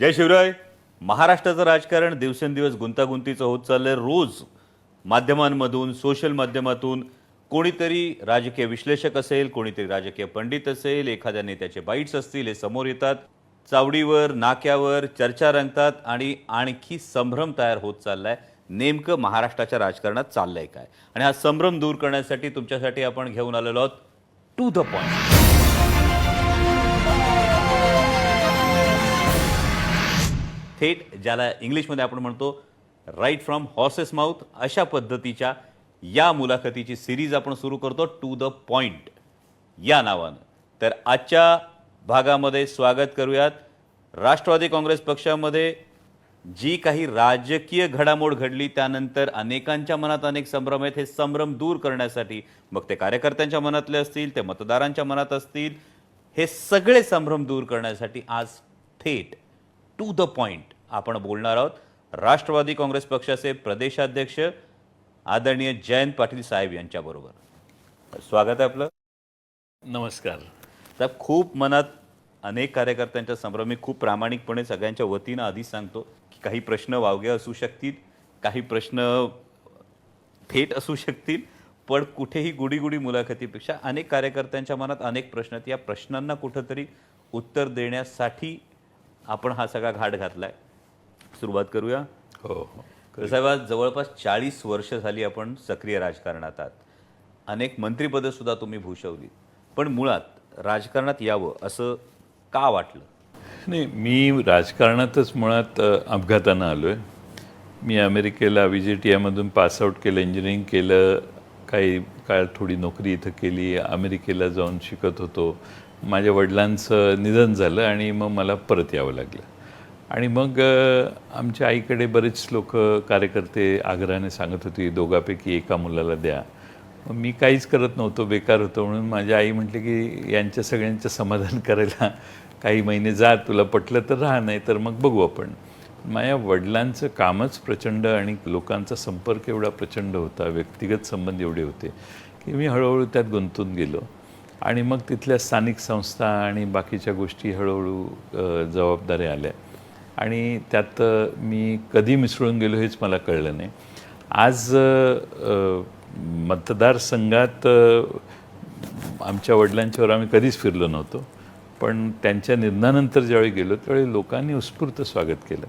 जय शिवराय. महाराष्ट्राचं राजकारण दिवसेंदिवस गुंतागुंतीचं होत चाललंय. रोज माध्यमांमधून, सोशल माध्यमातून कोणीतरी राजकीय विश्लेषक असेल, कोणीतरी राजकीय पंडित असेल, एखाद्या नेत्याचे बाईट्स असतील, हे समोर येतात. चावडीवर, नाक्यावर चर्चा रंगतात आणि आणखी संभ्रम तयार होत चाललाय. नेमकं महाराष्ट्राच्या राजकारणात चाललंय काय? आणि हा संभ्रम दूर करण्यासाठी तुमच्यासाठी आपण घेऊन आलेलो आहोत टू द पॉइंट. थेट ज्याला इंग्लिशमध्ये आपण म्हणतो राईट फ्रॉम हॉर्सेस माउथ, अशा पद्धतीच्या या मुलाखतीची सिरीज आपण सुरू करतो टू द पॉइंट या नावानं. तर आजच्या भागामध्ये स्वागत करूयात राष्ट्रवादी काँग्रेस पक्षामध्ये जी काही राजकीय घडामोड घडली, त्यानंतर अनेकांच्या मनात अनेक संभ्रम आहेत. हे संभ्रम दूर करण्यासाठी, मग ते कार्यकर्त्यांच्या मनातले असतील, ते मतदारांच्या मनात असतील, हे सगळे संभ्रम दूर करण्यासाठी आज थेट टू द पॉइंट आपण बोलणार आहोत राष्ट्रवादी काँग्रेस पक्षाचे प्रदेशाध्यक्ष आदरणीय जयंत पाटील साहेब यांच्याबरोबर. स्वागत आहे आपलं. नमस्कार साहेब, खूप मनात अनेक कार्यकर्त्यांच्या संभ्रम. मी खूप प्रामाणिकपणे सगळ्यांच्या वतीनं आधीच सांगतो की काही प्रश्न वावगे असू शकतील, काही प्रश्न थेट असू शकतील, पण कुठेही गुडी मुलाखतीपेक्षा अनेक कार्यकर्त्यांच्या मनात अनेक प्रश्न आहेत. या प्रश्नांना कुठंतरी उत्तर देण्यासाठी आपण हा सगळा घाट घातलाय. सुरुवात करूया. हो हो साहेब, आज जवळपास 40 वर्ष झाली आपण सक्रिय राजकारणात आहात. अनेक मंत्रिपदं सुद्धा तुम्ही भूषवली, पण मुळात राजकारणात यावं असं का वाटलं? नाही, मी राजकारणातच मुळात अपघातानं आलो आहे. मी अमेरिकेला VJTIमधून पासआउट केलं, इंजिनिअरिंग केलं, काही काळ थोडी नोकरी इथं केली, अमेरिकेला जाऊन शिकत होतो. माझ्या वडिलांचं निधन झालं आणि मग मला परत यावं लागलं. आणि मग आमच्या आईकडे बरेच लोक कार्यकर्ते आग्रहाने सांगत होती दोघांपैकी एका मुलाला द्या. मग मी काहीच करत नव्हतो, बेकार होतो. म्हणून माझी आई म्हटली की यांच्या सगळ्यांचं समाधान करायला काही महिने जा, तुला पटलं तर राहा, नाही तर मग बघू आपण. माझ्या वडिलांचं कामच प्रचंड आणि लोकांचा संपर्क एवढा प्रचंड होता, व्यक्तिगत संबंध एवढे होते की मी हळूहळू त्यात गुंतून गेलो. आणि मग तिथल्या स्थानिक संस्था आणि बाकीच्या गोष्टी हळूहळू जबाबदाऱ्या आल्या आणि त्यात मी कधी मिसळून गेलो हेच मला कळलं नाही. आज मतदारसंघात आमच्या वडिलांच्यावर आम्ही कधीच फिरलो नव्हतो, पण त्यांच्या निधनानंतर ज्यावेळी गेलो त्यावेळी लोकांनी उत्स्फूर्त स्वागत केलं.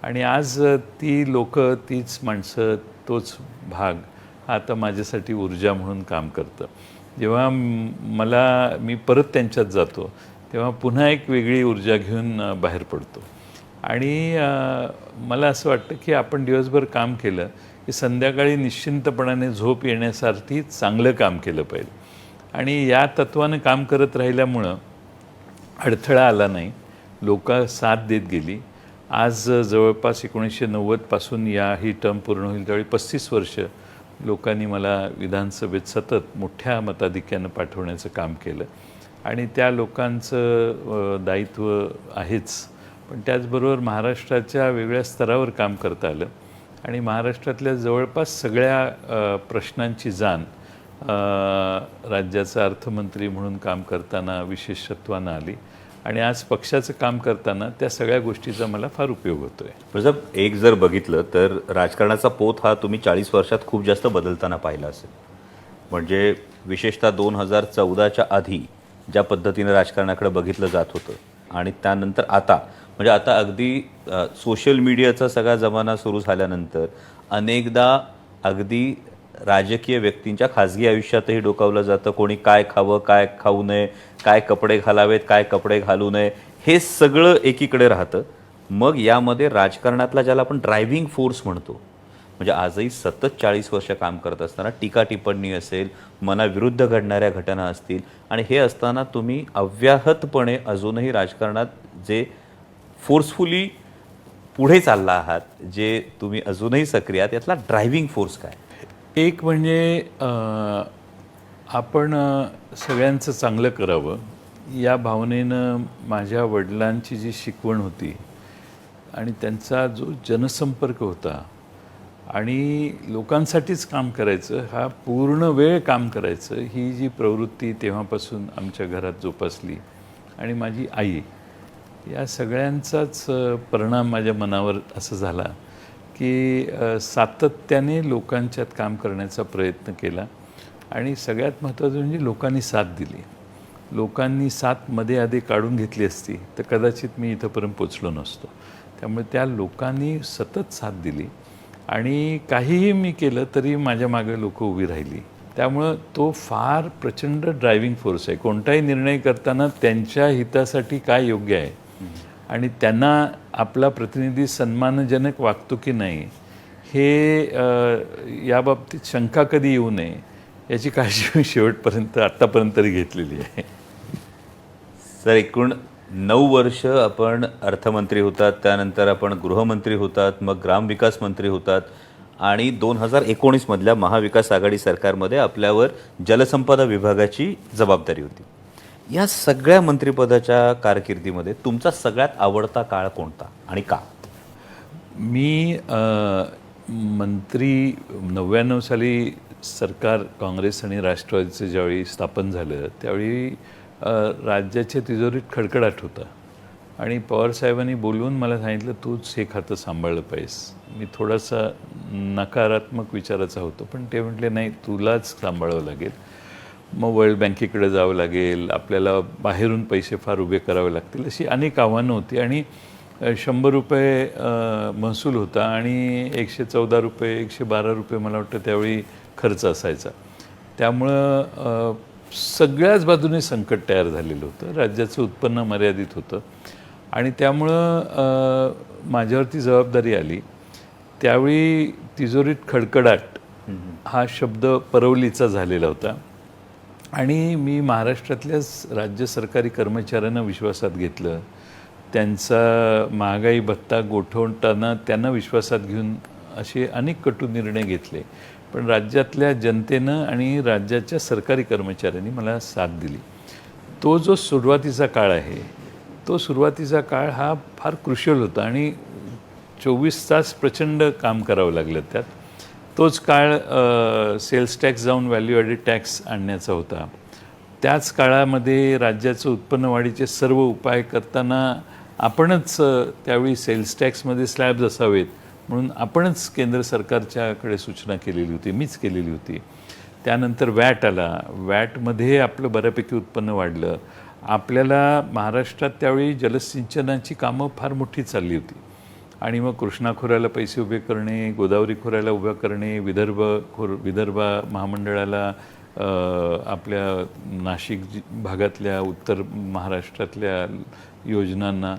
आणि आज ती लोकं, तीच माणसं, तोच भाग हा आता माझ्यासाठी ऊर्जा म्हणून काम करतं. जेव्हा मी परत त्यांच्यात जातो तेव्हा पुन्हा एक वेगळी ऊर्जा घेऊन बाहेर पडतो. आणि मला असं वाटतं की आपण दिवसभर काम केलं की संध्याकाळी निश्चिंतपणाने झोप येण्यासाठी चांगलं काम केलं पाहिजे. आणि या तत्त्वानं काम करत राहिल्यामुळं अडथळा आला नाही, लोक साथ देत गेली. आज जवळपास 1990पासून ही टर्म पूर्ण होईल त्यावेळी 35 वर्ष लोकांनी मला विधानसभेत सतत मोठ्या मताधिक्यानं पाठवण्याचं काम केलं. आणि त्या लोकांचं दायित्व आहेच, पण त्याचबरोबर महाराष्ट्राच्या वेगळ्या स्तरावर काम करता आलं. आणि महाराष्ट्रातल्या जवळपास सगळ्या प्रश्नांची जाण राज्याचा अर्थमंत्री म्हणून काम करताना विशेषत्वानं आली. आणि आज पक्षाचं काम करताना त्या सगळ्या गोष्टीचा मला फार उपयोग होतो आहे. साहेब, एक जर बघितलं तर राजकारणाचा पोत हा तुम्ही 40 वर्षात खूप जास्त बदलताना पाहिला असेल. म्हणजे विशेषतः 2014च्या आधी ज्या पद्धतीनं राजकारणाकडे बघितलं जात होतं आणि त्यानंतर आता, म्हणजे आता अगदी सोशल मीडियाचा सगळा जमाना सुरू झाल्यानंतर अनेकदा अगदी राजकीय व्यक्तींच्या खाजगी आयुष्यातही डोकावलं जातं. कोणी काय खावं, काय खाऊ नये, काय कपडे घालावेत, काय कपडे घालू नये, हे सगळं एकीकडे राहतं. मग यामध्ये राजकारणातला ज्याला आपण ड्रायव्हिंग फोर्स म्हणतो, म्हणजे आजही सतत 40 वर्ष काम करत असताना टीका टिप्पणी असेल, मनाविरुद्ध घडणाऱ्या घटना असतील, आणि हे असताना तुम्ही अव्याहतपणे अजूनही राजकारणात जे फोर्सफुली पुढे चालला आहात, जे तुम्ही अजूनही सक्रिय आहात, यातला ड्रायव्हिंग फोर्स काय? एक म्हणजे आपण सगळ्यांचं चांगलं करावं या भावनेनं माझ्या वडिलांची जी शिकवण होती आणि त्यांचा जो जनसंपर्क होता आणि लोकांसाठीच काम करायचं, हा पूर्ण वेळ काम करायचं, ही जी प्रवृत्ती तेव्हापासून आमच्या घरात जोपासली. आणि माझी आई या सगळ्यांचाच परिणाम माझ्या मनावर असं झाला की सातत्याने लोकांच्यात काम करण्याचा प्रयत्न केला आणि सगळ्यात महत्त्वाचं म्हणजे लोकांनी साथ दिली. लोकांनी साथ मध्ये आधी काढून घेतली असती तर कदाचित मी इथंपर्यंत पोचलो नसतो. त्यामुळे त्या लोकांनी सतत साथ दिली आणि काहीही मी केलं तरी माझ्या मागे लोक उभी राहिली. त्यामुळं तो फार प्रचंड ड्रायव्हिंग फोर्स आहे. कोणताही निर्णय करताना त्यांच्या हितासाठी काय योग्य आहे आणि त्यांना आपला प्रतिनिधी सन्मानजनक वागतो की नाही हे याबाबतीत शंका कधी येऊ नये याची काळजी मी शेवटपर्यंत आत्तापर्यंत तरी घेतलेली आहे. सर, एकूण 9 वर्ष आपण अर्थमंत्री होतात, त्यानंतर आपण गृहमंत्री होतात, मग ग्रामविकास मंत्री होतात आणि 2019 मधल्या महाविकास आघाडी सरकारमध्ये आपल्यावर जलसंपदा विभागाची जबाबदारी होती. या सगळ्या मंत्रिपदाच्या कारकिर्दीमध्ये तुमचा सगळ्यात आवडता काळ कोणता आणि का? मी मंत्री 99 साली सरकार काँग्रेस आणि राष्ट्रवादीचं ज्यावेळी स्थापन झालं त्यावेळी राज्याच्या तिजोरीत खडखडाट होता आणि पवारसाहेबांनी बोलवून मला सांगितलं तूच हे खातं सांभाळलं पाहिजेस. मी थोडासा नकारात्मक विचाराचा होतो पण ते म्हटले नाही तुलाच सांभाळावं लागेल. मग वर्ल्ड बँकेकडे जावं लागेल, आपल्याला बाहेरून पैसे फार उभे करावे लागतील, अशी अनेक आव्हानं होती आणि 100 रुपये महसूल होता आणि 114 रुपये 112 रुपये मला वाटतं त्यावेळी खर्च असायचा. त्यामुळं सगळ्याच बाजूने संकट तयार झालेलं होतं. राज्याचं उत्पन्न मर्यादित होतं आणि त्यामुळं माझ्यावरती जबाबदारी आली. त्यावेळी तिजोरीत खडखडाट हा शब्द परवलीचा झालेला होता आणि मी महाराष्ट्रातल्याच राज्य सरकारी कर्मचाऱ्यांना विश्वासात घेतलं. त्यांचा महागाई भत्ता गोठवताना त्यांना विश्वासात घेऊन असे अनेक कटू निर्णय घेतले. पण राज्यातल्या जनतेनं आणि राज्याच्या सरकारी कर्मचाऱ्यांनी मला साथ दिली. तो जो सुरुवातीचा काळ आहे तो सुरुवातीचा काळ हा फार क्रुशियल होता आणि 24 तास प्रचंड काम करावं लागलं त्यात. तोच काळ सेल्स टॅक्स जाऊन व्हॅल्यू ॲडेड टॅक्स आणण्याचा होता. त्याच काळामध्ये राज्याचं उत्पन्न वाढीचे सर्व उपाय करताना आपणच त्यावेळी सेल्स टॅक्समध्ये स्लॅब्स असावेत म्हणून आपणच केंद्र सरकारच्याकडे सूचना केलेली होती, मीच केलेली होती. त्यानंतर वॅट आला. वॅटमध्ये आपलं बऱ्यापैकी उत्पन्न वाढलं. आपल्याला महाराष्ट्रात त्यावेळी जलसिंचनाची कामं फार मोठी चालली होती आणि मग कृष्णा खोऱ्याला पैसे उभे करणे, गोदावरी खोऱ्याला उभं करणे, विदर्भ महामंडळाला आपल्या नाशिक भागातल्या उत्तर महाराष्ट्रातल्या योजनांना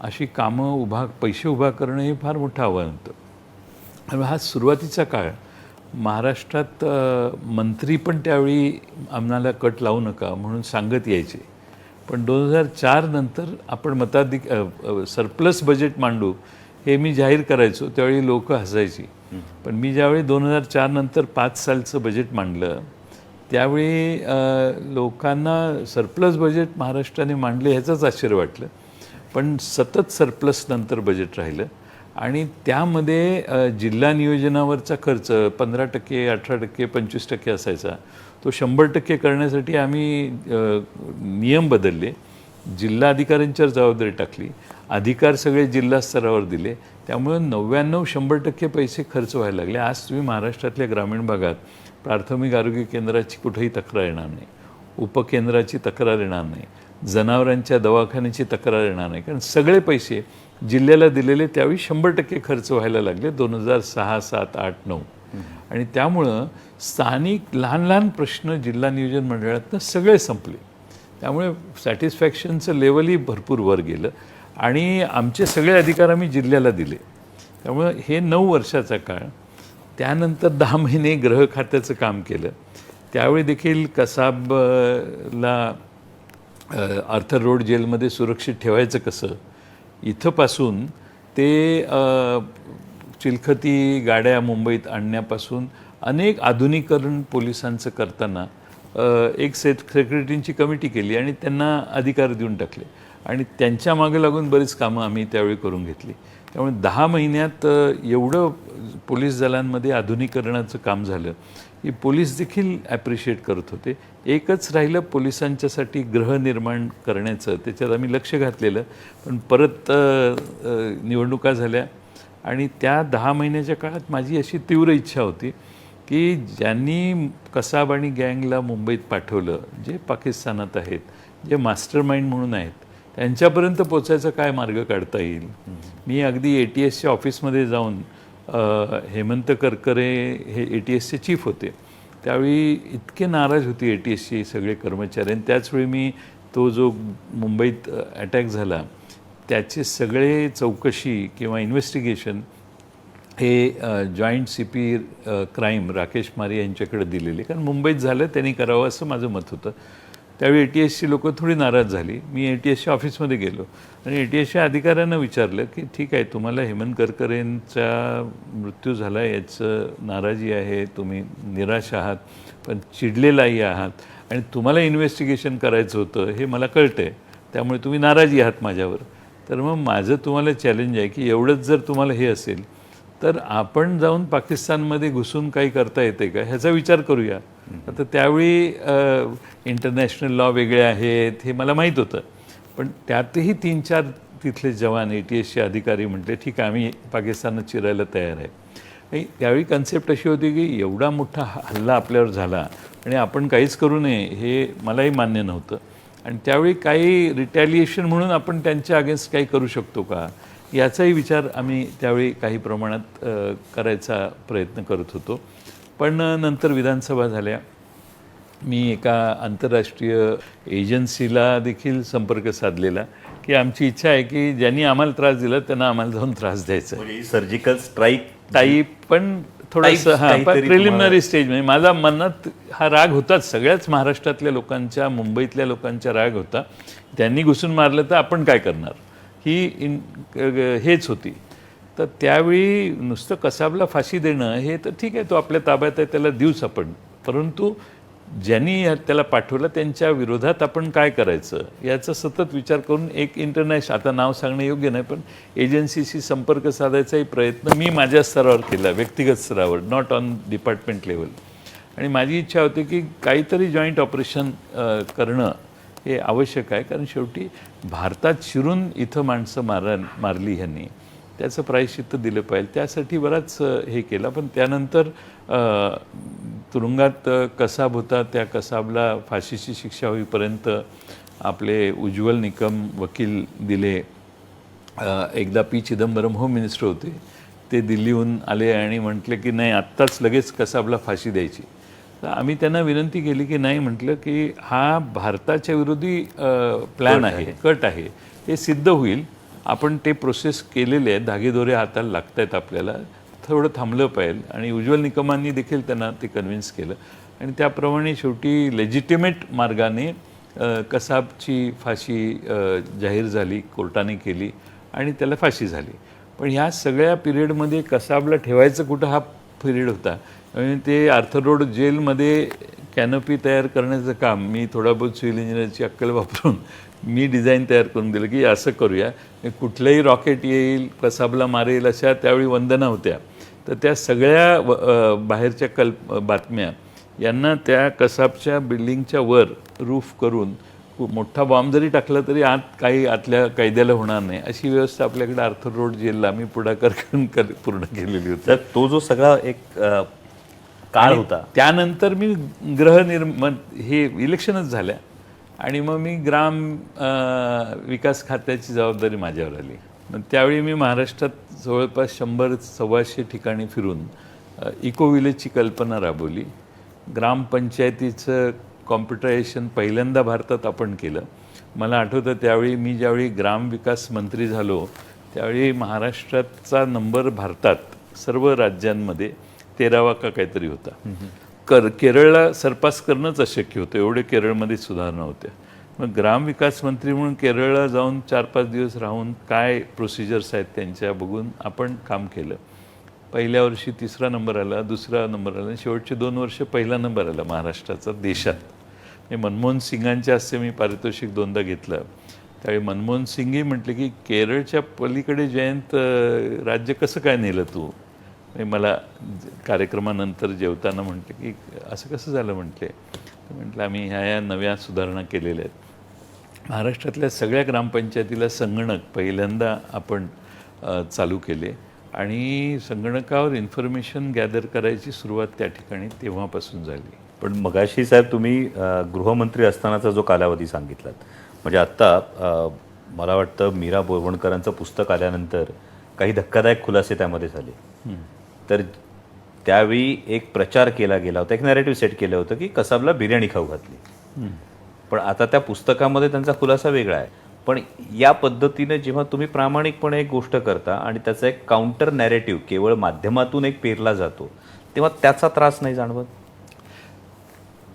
अशी कामं पैसे उभा करणं हे फार मोठं आव्हान होतं. हा सुरुवातीचा काळ महाराष्ट्रात मंत्री पण त्यावेळी आम्हाला कट लावू नका म्हणून सांगत यायचे. पण 2004 नंतर आपण सरप्लस बजेट मांडू हे मी जाहीर करायचो त्यावेळी लोक हसायची. पण मी ज्यावेळी 2004 नंतर 5 सालचं बजेट मांडलं त्यावेळी लोकांना सरप्लस बजेट महाराष्ट्राने मांडले ह्याचंच आश्चर्य वाटलं. पण सतत सरप्लस नंतर बजेट राहिलं आणि त्यामध्ये जिल्हा नियोजनावरचा खर्च 15%, 18%, 25% असायचा. तो 100% करण्यासाठी आम्ही नियम बदलले. जिल्हा अधिकाऱ्यांच्यावर जबाबदारी टाकली. अधिकार सगळे जिल्हा स्तरावर दिले. त्यामुळे 99-100% पैसे खर्च व्हायला लागले. आज तुम्ही महाराष्ट्रातल्या ग्रामीण भागात प्राथमिक आरोग्य केंद्राची कुठेही तक्रार येणार नाही, उपकेंद्राची तक्रार येणार नाही, जनावरांच्या दवाखान्याची तक्रार येणार नाही, कारण सगळे पैसे जिल्ह्याला दिलेले त्यावेळी 100% खर्च व्हायला लागले 2006, 7, 8, 9. आणि त्यामुळं स्थानिक लहान लहान प्रश्न जिल्हा नियोजन मंडळातनं सगळे संपले. त्यामुळे सॅटिस्फॅक्शनचं लेवलही भरपूर वर गेलं आणि आमचे सगळे अधिकार आम्ही जिल्ह्याला दिले. त्यामुळं हे 9 वर्षाचा काळ. त्यानंतर 10 महिने गृह खात्याचं काम केलं. त्यावेळी देखील कसाबला आर्थर रोड जेलमध्ये सुरक्षित ठेवायचं कसं इथंपासून ते चिलखती गाड्या मुंबईत आणण्यापासून अनेक आधुनिकीकरण पोलिसांचं करताना एक सेक्रेटरींची कमिटी केली आणि त्यांना अधिकार देऊन टाकले आणि त्यांच्या मागे लागून बरीच कामं आम्ही त्यावेळी करून घेतली. त्यामुळे 10 महिन्यात एवढं पोलीस दलांमध्ये आधुनिकीकरणाचं काम झालं की पोलीस देखील ॲप्रिशिएट करत होते. एकच राहिलं पोलिसांच्यासाठी गृह निर्माण करण्याचं, त्याच्यात आम्ही लक्ष घातलेलं, पण परत निवडणुका झाल्या आणि त्या 10 महिन्याच्या काळात माझी अशी तीव्र इच्छा होती की ज्यांनी कसाब आणि गँगला मुंबईत पाठवलं, जे पाकिस्तानात आहेत, जे मास्टर माइंड म्हणून आहेत, त्यांच्यापर्यंत पोचायचा काय मार्ग काढता येईल. मी अगदी ATSच्या ऑफिसमध्ये जाऊन हेमंत करकरे हे ATSचे चीफ होते, त्यावेळी इतके नाराज होते ATSचे सगळे कर्मचारी. आणि त्याचवेळी मी तो जो मुंबईत अटॅक झाला त्याचे सगळे चौकशी किंवा इन्व्हेस्टिगेशन हे जॉईंट CP क्राईम राकेश मारे यांच्याकडे दिलेले, कारण मुंबईत झालं त्यांनी करावं असं माझं मत होतं. त्यावेळी ATSची लोकं थोडी नाराज झाली. मी ATSच्या ऑफिसमध्ये गेलो आणि ATSच्या अधिकाऱ्यांना विचारलं की ठीक आहे, तुम्हाला हेमंत करकरेंचा मृत्यू झाला याचं नाराजी आहे, तुम्ही निराश आहात, पण चिडलेलाही आहात आणि तुम्हाला इन्व्हेस्टिगेशन करायचं होतं हे मला कळतं आहे, त्यामुळे तुम्ही नाराजी आहात माझ्यावर. तर मग माझं तुम्हाला चॅलेंज आहे की एवढंच जर तुम्हाला हे असेल तर आपण जाऊन पाकिस्तानमध्ये घुसून काही करता येते का ह्याचा विचार करूया. आता त्यावेळी इंटरनॅशनल लॉ वेगळे आहेत हे मला माहीत होतं, पण त्यातही 3-4 तिथले जवान ATSचे अधिकारी म्हटले ठीक आहे, आम्ही पाकिस्तानात चिरायला तयार आहे. आणि त्यावेळी कन्सेप्ट अशी होती की एवढा मोठा हल्ला आपल्यावर झाला आणि आपण काहीच करू नये हे मलाही मान्य नव्हतं. आणि त्यावेळी काही रिटॅलिएशन म्हणून आपण त्यांच्या अगेन्स्ट काही करू शकतो का याचाही विचार आम्ही त्यावेळी काही प्रमाणात करायचा प्रयत्न करत होतो. पण नंतर विधानसभा झाल्या, मी एका आंतरराष्ट्रीय एजन्सीला देखील संपर्क साधलेला की आमची इच्छा आहे की ज्यांनी आम्हाला त्रास दिला त्यांना आम्हाला जाऊन त्रास द्यायचा. सर्जिकल स्ट्राईक टाईप, पण थोडंसं प्रिलिमिनरी स्टेज. म्हणजे माझा मनात हा राग होताच, सगळ्याच महाराष्ट्रातल्या लोकांच्या, मुंबईतल्या लोकांचा राग होता. त्यांनी घुसून मारलं तर आपण काय करणार ही हेच होती. तर त्यावेळी नुसतं कसाबला फाशी देणं हे तर ठीक आहे, तो आपल्या ताब्यात आहे, त्याला देऊच आपण, परंतु ज्यांनी त्याला पाठवलं त्यांच्या विरोधात आपण काय करायचं याचा सतत विचार करून एक इंटरनॅशनल, आता नाव सांगणं योग्य नाही, पण एजन्सीशी संपर्क साधायचाही प्रयत्न मी माझ्या स्तरावर केला, व्यक्तिगत स्तरावर, नॉट ऑन डिपार्टमेंट लेवल. आणि माझी इच्छा होती की काहीतरी जॉईंट ऑपरेशन करणं हे आवश्यक आहे, कारण शेवटी भारतात शिरून इथं माणसं मारली ह्यांनी, त्याचं प्रायश्चित्त दिलं पाहिजे. त्यासाठी बराच हे केलं. पण त्यानंतर तुरुंगात कसाब होता, त्या कसाबला फाशीची शिक्षा होईपर्यंत आपले उज्ज्वल निकम वकील दिले. एकदा P. चिदंबरम होम मिनिस्टर होते, ते दिल्लीहून आले आणि म्हटले की नाही आत्ताच लगेच कसाबला फाशी द्यायची. तर आम्ही त्यांना विनंती केली की नाही, म्हटलं की हा भारताच्या विरोधी प्लॅन आहे, कट आहे, हे सिद्ध होईल, आपण ते प्रोसेस केलेले आहेत, धागेदोरे हाताला लागत आहेत, आपल्याला थोडं थांबलं पाहिजे. आणि उज्ज्वल निकमांनी देखील त्यांना ते कन्व्हिन्स केलं आणि त्याप्रमाणे शेवटी लेजिटिमेट मार्गाने कसाबची फाशी जाहीर झाली, कोर्टाने केली आणि त्याला फाशी झाली. पण ह्या सगळ्या पिरियडमध्ये कसाबला ठेवायचं कुठं हा पिरियड होता. म्हणजे ते आर्थर रोड जेलमध्ये कॅनोपी तयार करण्याचं काम मी थोडा बहुत सिव्हिल इंजिनिअरची अक्कल वापरून मी डिझाईन तयार करून दिलं की असं करूया, कुठलंही रॉकेट येईल, कसाबला मारेल, अशा त्यावेळी वंदना होत्या. तर त्या सगळ्या बाहेरच्या बातम्या यांना त्या कसाबच्या बिल्डिंगच्या वर रूफ करून मोठा बॉम्ब जरी टाकला तरी आत काही आतल्या कैद्याला होणार नाही, अशी व्यवस्था आपल्याकडे आर्थर रोड जेलला मी पुढाकार करून पूर्ण केलेली होती. तर तो जो सगळा एक काळ होता, त्यानंतर मी हे इलेक्शनच झाल्या आणि मग मी ग्राम विकास खात्याची जबाबदारी माझ्यावर आली. मग त्यावेळी मी महाराष्ट्रात जवळपास 100-125 ठिकाणी फिरून इको विलेजची कल्पना राबवली. ग्रामपंचायतीचं कॉम्प्युटरायझेशन पहिल्यांदा भारतात आपण केलं. मला आठवतं त्यावेळी मी ज्यावेळी ग्रामविकास मंत्री झालो त्यावेळी महाराष्ट्राचा नंबर भारतात सर्व राज्यांमध्ये 13वा का काहीतरी होता. केरळला सरपास करणंच अशक्य होतं, एवढे केरळमध्ये सुधारणा होत्या. मग ग्रामविकास मंत्री म्हणून केरळला जाऊन 4-5 दिवस राहून काय प्रोसिजर्स आहेत त्यांच्या बघून आपण काम केलं. पहिल्या वर्षी 3रा नंबर आला, 2रा नंबर आला, शेवटचे 2 वर्ष पहिला नंबर आला महाराष्ट्राचा देशात. मनमोहन सिंगांच्या हस्ते मी पारितोषिक 2दा घेतलं. त्यावेळी मनमोहन सिंगही म्हटले की केरळच्या पलीकडे जयंत राज्य कसं काय नेलं तू, मला कार्यक्रमानंतर जेवताना म्हटलं की असं कसं झालं म्हटले. तर म्हटलं आम्ही ह्या नव्या सुधारणा केलेल्या आहेत. महाराष्ट्रातल्या सगळ्या ग्रामपंचायतीला संगणक पहिल्यांदा आपण चालू केले आणि संगणकावर इन्फॉर्मेशन गॅदर करायची सुरुवात त्या ठिकाणी तेव्हापासून झाली. पण मगाशी साहेब तुम्ही गृहमंत्री असतानाचा जो कालावधी सांगितलात, म्हणजे आत्ता मला वाटतं मीरा बोरवणकरांचं पुस्तक आल्यानंतर काही धक्कादायक खुलासे त्यामध्ये झाले. तर त्यावेळी एक प्रचार केला गेला होता, एक नॅरेटिव्ह सेट केलं होतं की कसाबला बिर्याणी खाऊ घातली. पण आता त्या पुस्तकामध्ये त्यांचा खुलासा वेगळा आहे. पण या पद्धतीने जेव्हा तुम्ही प्रामाणिकपणे एक गोष्ट करता आणि त्याचा एक काउंटर नॅरेटिव्ह केवळ माध्यमातून एक पेरला जातो, तेव्हा त्याचा त्रास नाही जाणवत?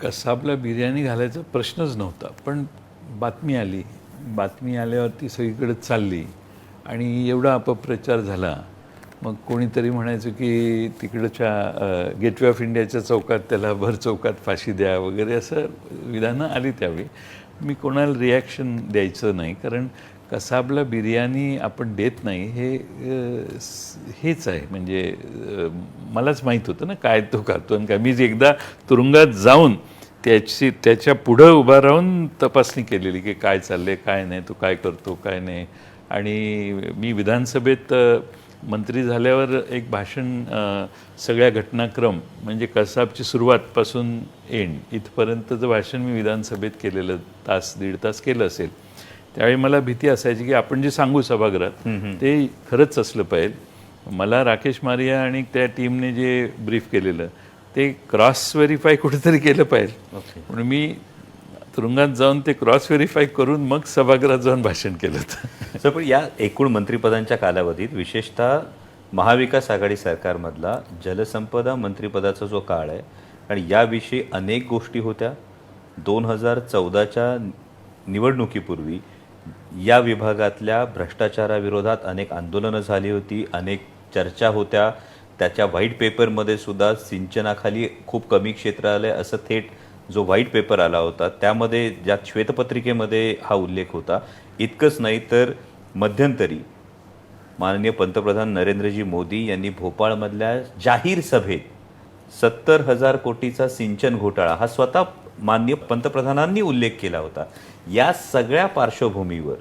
कसाबला बिर्याणी घालायचा प्रश्नच नव्हता, पण बातमी आल्यावरती सगळीकडे चालली आणि एवढा अपप्रचार झाला. मग कोणीतरी म्हणायचं की तिकडच्या गेटवे ऑफ इंडियाच्या चौकात त्याला भर चौकात फाशी द्या वगैरे असं विधानं आली. त्यावेळी मी कोणाला रिॲक्शन द्यायचं नाही, कारण कसाबला बिर्याणी आपण देत नाही हेच आहे. म्हणजे मलाच माहीत होतं ना काय तो खातो आणि काय. मी एकदा तुरुंगात जाऊन त्याच्या पुढं उभा राहून तपासणी केलेली की काय चाललंय काय नाही, तो काय करतो काय नाही. आणि मी विधानसभेत मंत्री झाल्यावर एक भाषण, सगळ्या घटनाक्रम म्हणजे कसाबची सुरुवातपासून एंड इथपर्यंतचं भाषण मी विधानसभेत केलेलं, दीड तास केलं असेल. त्यावेळी मला भीती असायची की आपण जे सांगू सभागृहात ते खरंच असलं पाहिजे. मला राकेश मारिया आणि त्या टीमने जे ब्रीफ केलेलं ते क्रॉस व्हेरीफाय कुठेतरी केलं पाहिजे. म्हणून मी तुरुंगात जाऊन ते क्रॉस व्हेरीफाय करून मग सभागृहात जाऊन भाषण केलं होतं. सर, पण या एकूण मंत्रिपदांच्या कालावधीत विशेषतः महाविकास आघाडी सरकारमधला जलसंपदा मंत्रिपदाचा जो काळ आहे, आणि याविषयी अनेक गोष्टी होत्या. 2014च्या निवडणुकीपूर्वी या विभागातल्या भ्रष्टाचाराविरोधात अनेक आंदोलनं झाली होती, अनेक चर्चा होत्या. त्याच्या व्हाईट पेपरमध्ये सुद्धा सिंचनाखाली खूप कमी क्षेत्र आलं असं थेट जो व्हाईट पेपर आला होता त्यामध्ये, ज्या श्वेतपत्रिकेमध्ये हा उल्लेख होता. इतकंच नाही तर मध्यंतरी माननीय पंतप्रधान नरेंद्रजी मोदी यांनी भोपाळमधल्या जाहीर सभेत 70,000 कोटीचा सिंचन घोटाळा हा स्वतः माननीय पंतप्रधानांनी उल्लेख केला होता. या सगळ्या पार्श्वभूमीवर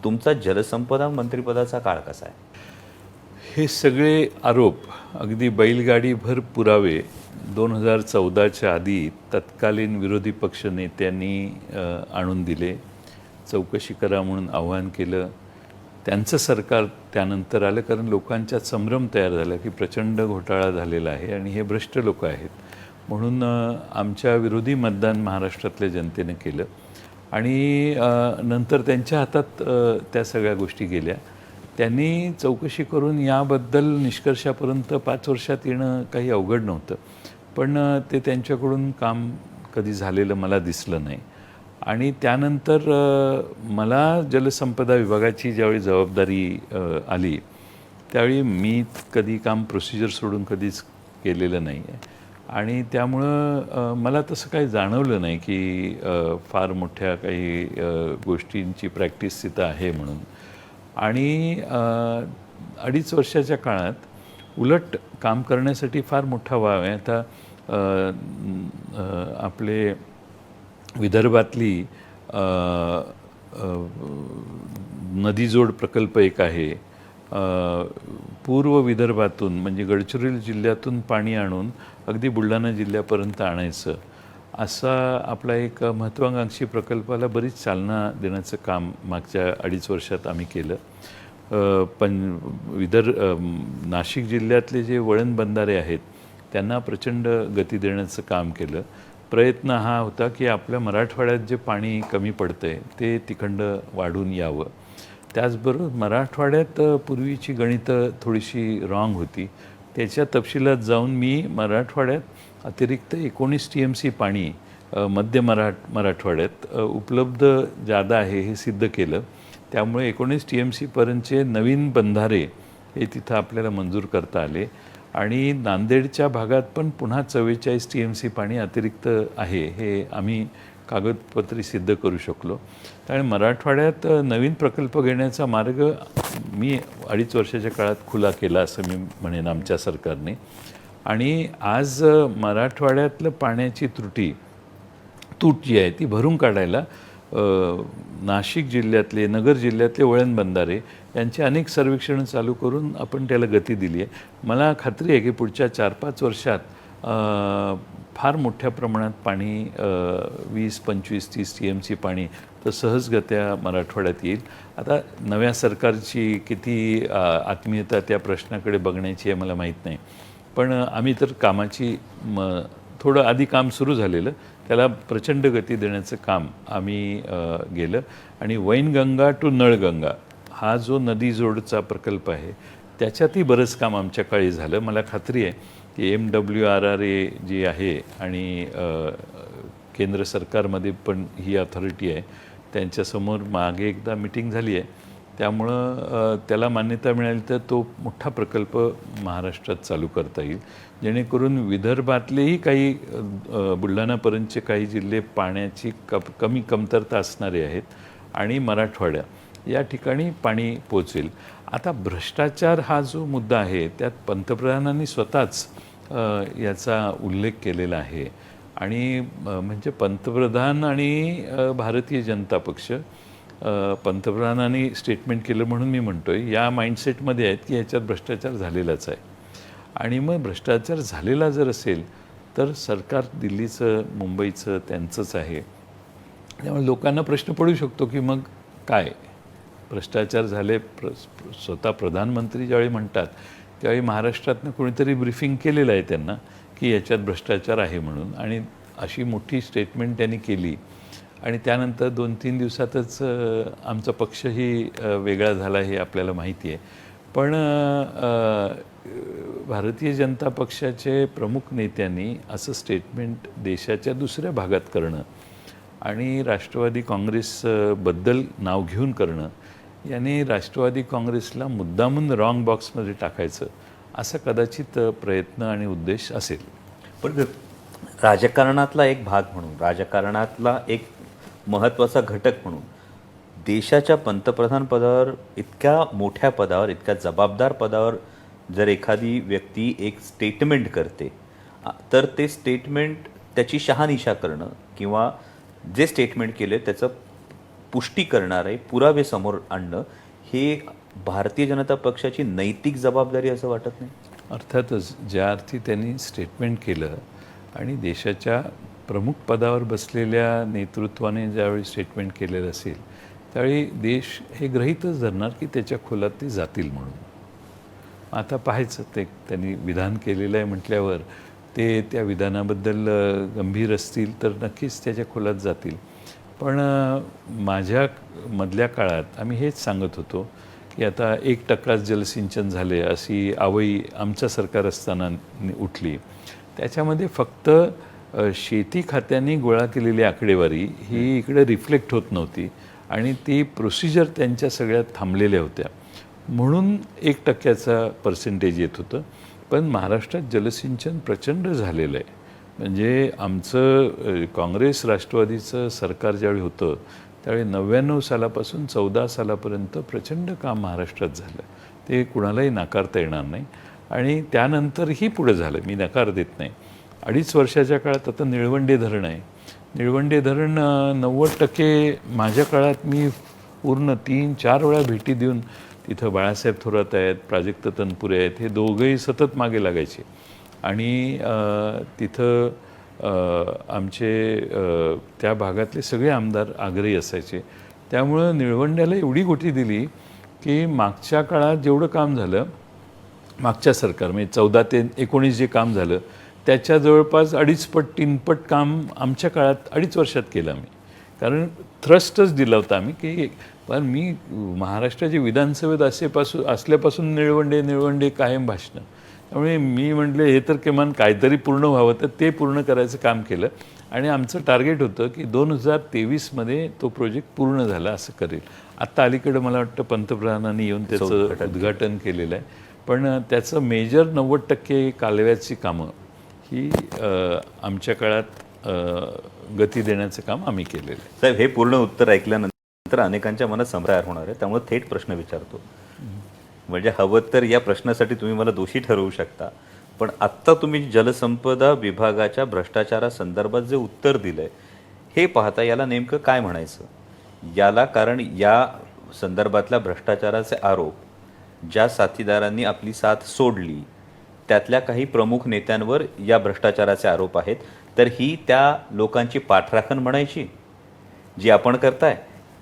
तुमचा जलसंपदा मंत्रिपदाचा काळ कसा आहे? हे सगळे आरोप, अगदी बैलगाडीभर पुरावे 2014च्या आधी तत्कालीन विरोधी पक्ष नेत्यांनी आणून दिले. चौकशी करा म्हणून आव्हान केलं. त्यांचं सरकार त्यानंतर आलं, कारण लोकांच्यात संभ्रम तयार झाला की प्रचंड घोटाळा झालेला आहे आणि हे भ्रष्ट लोक आहेत. म्हणून आमच्या विरोधी मतदान महाराष्ट्रातल्या जनतेनं केलं आणि नंतर त्यांच्या हातात त्या सगळ्या गोष्टी गेल्या. त्यांनी चौकशी करून याबद्दल निष्कर्षापर्यंत 5 वर्षात येणं काही अवघड नव्हतं. पण ते त्यांच्याकडून काम कधी झालेलं मला दिसलं नाही. आणि त्यानंतर मला जलसंपदा विभागाची ज्यावेळी जबाबदारी आली त्यावेळी मी कधी काम प्रोसिजर सोडून कधीच केलेलं नाही आहे. आणि त्यामुळं मला तसं काही जाणवलं नाही की फार मोठ्या काही गोष्टींची प्रॅक्टिस तिथं आहे म्हणून. आणि 2.5 वर्षाच्या काळात उलट काम करण्यासाठी फार मोठा वाव आहे. आता आपले विदर्भातली नदीजोड प्रकल्प एक आहे. पूर्व विदर्भातून म्हणजे गडचिरोली जिल्ह्यातून पाणी आणून अगदी बुलढाणा जिल्ह्यापर्यंत आणायचं असा आपला एक महत्त्वाकांक्षी प्रकल्पाला बरीच चालना देण्याचं काम मागच्या 2.5 वर्षात आम्ही केलं. नाशिक जिल्ह्यातले जे वळण बंधारे आहेत त्यांना प्रचंड गती देण्याचं काम केलं. प्रयत्न हा होता की आपल्या मराठवाड्यात जे पाणी कमी पडतं आहे ते तिखंड वाढून यावं. त्याचबरोबर मराठवाड्यात पूर्वीची गणितं थोडीशी रॉंग होती. त्याच्या तपशिलात जाऊन मी मराठवाड्यात अतिरिक्त 19 TMC पाणी मध्य मराठवाड्यात उपलब्ध जादा आहे हे सिद्ध केलं. त्यामुळे 19 TMCपर्यंतचे नवीन बंधारे हे तिथं आपल्याला मंजूर करता आले. आणि नांदेडच्या भागात पण पुन्हा 44 TMC पाणी अतिरिक्त आहे हे आम्ही कागदपत्री सिद्ध करू शकलो. त्यामुळे मराठवाड्यात नवीन प्रकल्प घेण्याचा मार्ग मी 2.5 वर्षाच्या काळात खुला केला असं मी म्हणेन आमच्या सरकारने. आणि आज मराठवाड्यातलं पाण्याची तूट जी आहे ती भरून काढायला नाशिक जिल्ह्यातले, नगर जिल्ह्यातले वळण बंधारे यांची अनेक सर्वेक्षणं चालू करून आपण त्याला गती दिली आहे. मला खात्री आहे की पुढच्या 4-5 वर्षात फार मोठ्या प्रमाणात पाणी 20, 25, 30 TMC पाणी तर सहजगत्या मराठवाड्यात येईल. आता नव्या सरकारची किती आत्मीयता त्या प्रश्नाकडे बघण्याची आहे मला माहीत नाही, पण आम्ही तर कामाची थोडं आधी काम सुरू झालेलं त्याला प्रचंड गती देण्याचं काम आम्ही गेलं. आणि वैनगंगा टू नळगंगा हा जो नदी जोडचा प्रकल्प आहे त्याच्यातही बरंच काम आमच्या काळी झालं. मला खात्री आहे की MWRRA जी आहे आणि केंद्र सरकारमध्ये पण ही अथॉरिटी आहे, त्यांच्यासमोर मागे एकदा मिटिंग झाली आहे, त्यामुळं त्याला मान्यता मिळाली तर तो मोठा प्रकल्प महाराष्ट्रात चालू करता येईल, जेणेकरून विदर्भातलेही काही बुलढाणापर्यंतचे काही जिल्हे पाण्याची कमी कमतरता असणारे आहेत आणि मराठवाड्या या ठिकाणी पाणी पोचेल. आता भ्रष्टाचार हा जो मुद्दा आहे त्यात पंतप्रधानांनी स्वतःच याचा उल्लेख केलेला आहे. आणि म्हणजे पंतप्रधान आणि भारतीय जनता पक्ष, पंतप्रधानांनी स्टेटमेंट केलं म्हणून मी म्हणतोय या माइंडसेटमध्ये आहेत की ह्याच्यात भ्रष्टाचार झालेलाच आहे. आणि मग भ्रष्टाचार झालेला जर असेल तर सरकार दिल्लीचं, मुंबईचं त्यांचंच आहे. त्यामुळे लोकांना प्रश्न पडू शकतो की मग काय भ्रष्टाचार झाले. स्वतः प्रधानमंत्री ज्यावेळी म्हणतात त्यावेळी महाराष्ट्रातनं कोणीतरी ब्रीफिंग केलेलं आहे त्यांना की याच्यात भ्रष्टाचार आहे म्हणून, आणि अशी मोठी स्टेटमेंट त्यांनी केली. आणि त्यानंतर 2-3 दिवसातच आमचा पक्षही वेगळा झाला हे आपल्याला माहिती आहे. पण भारतीय जनता पक्षाचे प्रमुख नेत्यांनी असं स्टेटमेंट देशाच्या दुसऱ्या भागात करणं आणि राष्ट्रवादी काँग्रेसबद्दल नाव घेऊन करणं याने राष्ट्रवादी काँग्रेसला मुद्दामून रॉंग बॉक्समध्ये टाकायचं असा कदाचित प्रयत्न आणि उद्देश असेल. पण राजकारणातला एक भाग म्हणून, राजकारणातला एक महत्त्वाचा घटक म्हणून देशाच्या पंतप्रधान पदावर, इतक्या मोठ्या पदावर, इतक्या जबाबदार पदावर जर एखादी व्यक्ती एक स्टेटमेंट करते तर ते स्टेटमेंट त्याची शहानिशा करणं किंवा जे स्टेटमेंट केले त्याचं पुष्टी करणारे पुरावे समोर आणणं हे भारतीय जनता पक्षाची नैतिक जबाबदारी असं वाटत नाही? अर्थातच ज्या अर्थी त्यांनी स्टेटमेंट केलं आणि देशाच्या प्रमुख पदावर बसलेल्या नेतृत्वाने ज्यावेळी स्टेटमेंट केलेलं असेल त्यावेळी देश हे गृहीतच धरणार की त्याच्या खोलात ते जातील म्हणून. आता पाहायचं ते त्यांनी विधान केलेलं आहे म्हटल्यावर ते त्या विधानाबद्दल गंभीर असतील तर नक्कीच त्याच्या खोलात जातील. पण माझ्या मधल्या काळात आम्ही हेच सांगत होतो की आता 1% जलसिंचन झाले अशी आवई आमचं सरकार असताना उठली. त्याच्यामध्ये फक्त शेती खात्याने गोळा केलेली आकडेवारी ही इकडे रिफ्लेक्ट होत नव्हती आणि ती प्रोसिजर त्यांच्या सगळ्यात थांबलेल्या होत्या म्हणून 1%चा पर्सेंटेज येत होतं. पण महाराष्ट्रात जलसिंचन प्रचंड झालेलं आहे. म्हणजे आमचं काँग्रेस राष्ट्रवादीचं सरकार ज्यावेळी होतं त्यावेळी 99 सालापासून 14 सालापर्यंत प्रचंड काम महाराष्ट्रात झालं, ते कुणालाही नाकारता येणार नाही. आणि त्यानंतरही पुढे झालं, मी नकार देत नाही. 2.5 वर्षाच्या काळात आता निळवंडे धरण आहे. निळवंडे धरण 90% माझ्या काळात मी पूर्ण 3-4 वेळा भेटी देऊन तिथं बाळासाहेब थोरात आहेत, प्राजक्त तनपुरे आहेत, हे दोघंही सतत मागे लागायचे. आणि तिथं आमचे त्या भागातले सगळे आमदार आग्रही असायचे. त्यामुळं निळवंड्याला एवढी गोटी दिली की मागच्या काळात जेवढं काम झालं, मागच्या सरकार म्हणजे 14 ते 19 जे काम झालं त्याच्या जवळपास 2.5 पट 3 पट काम आमच्या काळात 2.5 वर्षात केलं आम्ही. कारण थ्रस्टच दिला होता आम्ही की पण मी महाराष्ट्राचे विधानसभेत असल्यापासून निळवंडे कायम भाषणं. त्यामुळे मी म्हटलं हे तर किमान काहीतरी पूर्ण व्हावं, तर ते पूर्ण करायचं काम केलं. आणि आमचं टार्गेट होतं की 2023मध्ये तो प्रोजेक्ट पूर्ण झाला असं करेल. आत्ता अलीकडं मला वाटतं पंतप्रधानांनी येऊन त्याचं उद्घाटन केलेलं आहे. पण त्याचं मेजर 90% कालव्याची कामं ही आमच्या काळात गती देण्याचं काम आम्ही केलेलं आहे. साहेब, हे पूर्ण उत्तर ऐकल्यानंतर अनेकांच्या मनात संभ्रम तयार होणार आहे, त्यामुळे थेट प्रश्न विचारतो. म्हणजे हवं तर या प्रश्नासाठी तुम्ही मला दोषी ठरवू शकता, पण आत्ता तुम्ही जलसंपदा विभागाच्या भ्रष्टाचारासंदर्भात जे उत्तर दिलंय हे पाहता याला नेमकं काय म्हणायचं? याला कारण या संदर्भातल्या भ्रष्टाचाराचे आरोप ज्या साथीदारांनी आपली साथ सोडली त्यातल्या काही प्रमुख नेत्यांवर या भ्रष्टाचाराचे आरोप आहेत, तर ही त्या लोकांची पाठराखण म्हणायची जी आपण करताय,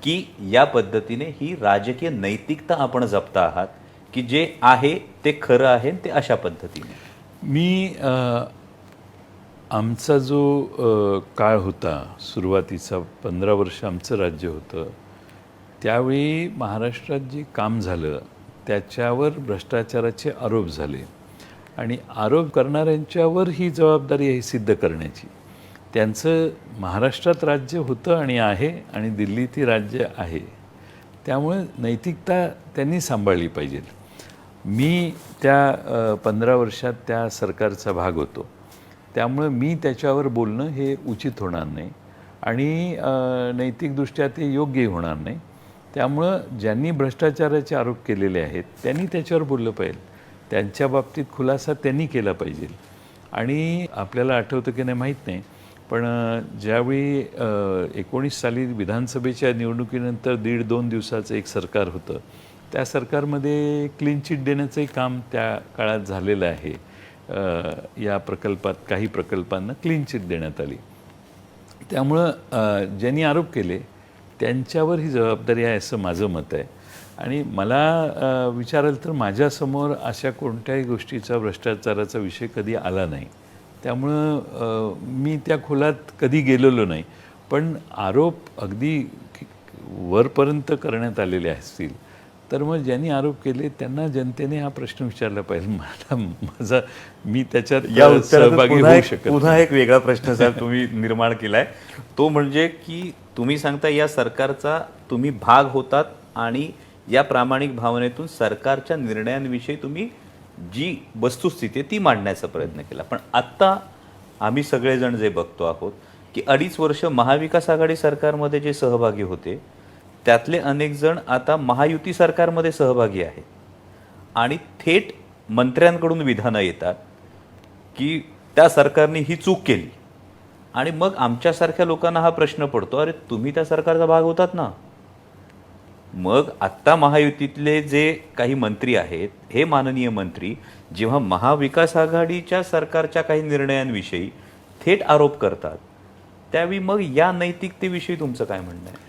की या पद्धतीने ही राजकीय नैतिकता आपण जपता आहात की जे आहे ते खरं आहे ते अशा पद्धतीने? मी आमचा जो काळ होता सुरुवातीचा 15 वर्ष आमचं राज्य होतं, त्यावेळी महाराष्ट्रात जे काम झालं त्याच्यावर भ्रष्टाचाराचे आरोप झाले आणि आरोप करणाऱ्यांच्यावर ही जबाबदारी आहे सिद्ध करण्याची. त्यांचं महाराष्ट्रात राज्य होतं आणि आहे आणि दिल्लीत राज्य आहे, त्यामुळे नैतिकता त्यांनी सांभाळली पाहिजे. मी त्या 15 वर्षात त्या सरकारचा भाग होतो, त्यामुळे मी त्याच्यावर बोलणं हे उचित होणार नाही आणि नैतिकदृष्ट्या ते योग्यही होणार नाही. त्यामुळं ज्यांनी भ्रष्टाचाराचे आरोप केलेले आहेत त्यांनी त्याच्यावर बोललं पाहिजे, त्यांच्या बाबतीत खुलासा त्यांनी केला पाहिजे. आणि आपल्याला आठवतं की नाही माहीत नाही, पण ज्यावेळी 19 साली विधानसभेच्या निवडणुकीनंतर 1.5-2 दिवसाचं एक सरकार होतं, त्या सरकारमध्ये क्लीन चिट देण्याचंही काम त्या काळात झालेलं आहे. या प्रकल्पात काही प्रकल्पांना क्लीन चिट देण्यात आली. त्यामुळं ज्यांनी आरोप केले त्यांच्यावर ही जबाबदारी आहे असं माझं मत आहे. आणि मला विचाराल तर माझ्यासमोर अशा कोणत्याही गोष्टीचा भ्रष्टाचाराचा विषय कधी आला नाही, त्यामुळं मी त्या खोलात कधी गेलेलो नाही. पण आरोप अगदी वरपर्यंत करण्यात आलेले असतील तर मग ज्यांनी आरोप केले त्यांना जनतेने हा प्रश्न विचारला पाहिजे. मी त्याच्यात या उत्तरात सहभागी होऊ शकत पुन्हा एक वेगळा प्रश्न साहेब तुम्ही निर्माण केलाय, तो म्हणजे की तुम्ही सांगता या सरकारचा तुम्ही भाग होतात आणि या प्रामाणिक भावनेतून सरकारच्या निर्णयांविषयी तुम्ही जी वस्तुस्थिती आहे ती मांडण्याचा प्रयत्न केला. पण आत्ता आम्ही सगळेजण जे बघतो आहोत की 2.5 वर्ष महाविकास आघाडी सरकारमध्ये जे सहभागी होते त्यातले अनेक जण आता महायुती सरकारमध्ये सहभागी आहेत आणि थेट मंत्र्यांकडून विधानं येतात की त्या सरकारने ही चूक केली आणि मग आमच्यासारख्या लोकांना हा प्रश्न पडतो, अरे तुम्ही त्या सरकारचा भाग होतात ना. मग आत्ता महायुतीतले जे काही मंत्री आहेत हे माननीय मंत्री जेव्हा महाविकास आघाडीच्या सरकारच्या काही निर्णयांविषयी थेट आरोप करतात त्यावेळी मग या नैतिकतेविषयी तुमचं काय म्हणणं आहे?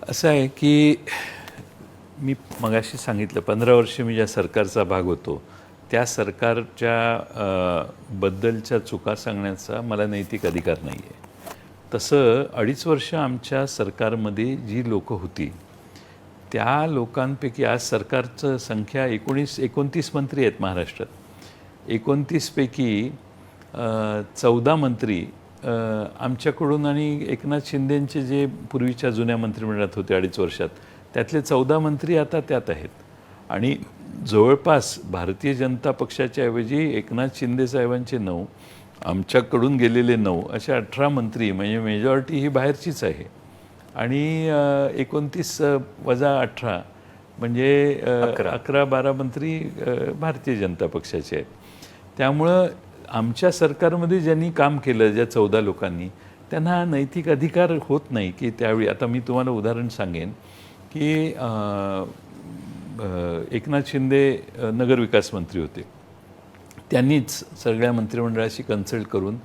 असं आहे की मी मगाशी सांगितलं 15 वर्ष मी ज्या सरकारचा भाग होतो त्या सरकारच्या बद्दलच्या चुका सांगण्याचा मला नैतिक अधिकार नाही आहे. तसं 2.5 वर्ष आमच्या सरकारमध्ये जी लोकं होती त्या लोकांपैकी आज सरकारचं संख्या 29 मंत्री आहेत महाराष्ट्रात. 29 पैकी 14 मंत्री आमच्याकडून आणि एकनाथ शिंदेंचे जे पूर्वीच्या जुन्या मंत्रिमंडळात होते 2.5 वर्षात त्यातले 14 मंत्री आता त्यात आहेत. आणि जवळपास भारतीय जनता पक्षाच्या ऐवजी एकनाथ शिंदे साहेबांचे 9, आमच्याकडून गेलेले 9 असे 18 मंत्री, म्हणजे मेजॉरिटी ही बाहेरचीच आहे. आणि 29 वजा 18 म्हणजे 11-12 मंत्री भारतीय जनता पक्षाचे आहेत. त्यामुळं आमच्या सरकारमध्ये ज्यांनी काम केलं ज्या 14 लोकांनी त्यांना नैतिक अधिकार होत नाही की त्यावेळी. आता मी तुम्हाला उदाहरण सांगेन की एकनाथ शिंदे नगरविकास मंत्री होते, त्यांनीच सगळ्या मंत्रिमंडळाशी कन्सल्ट करून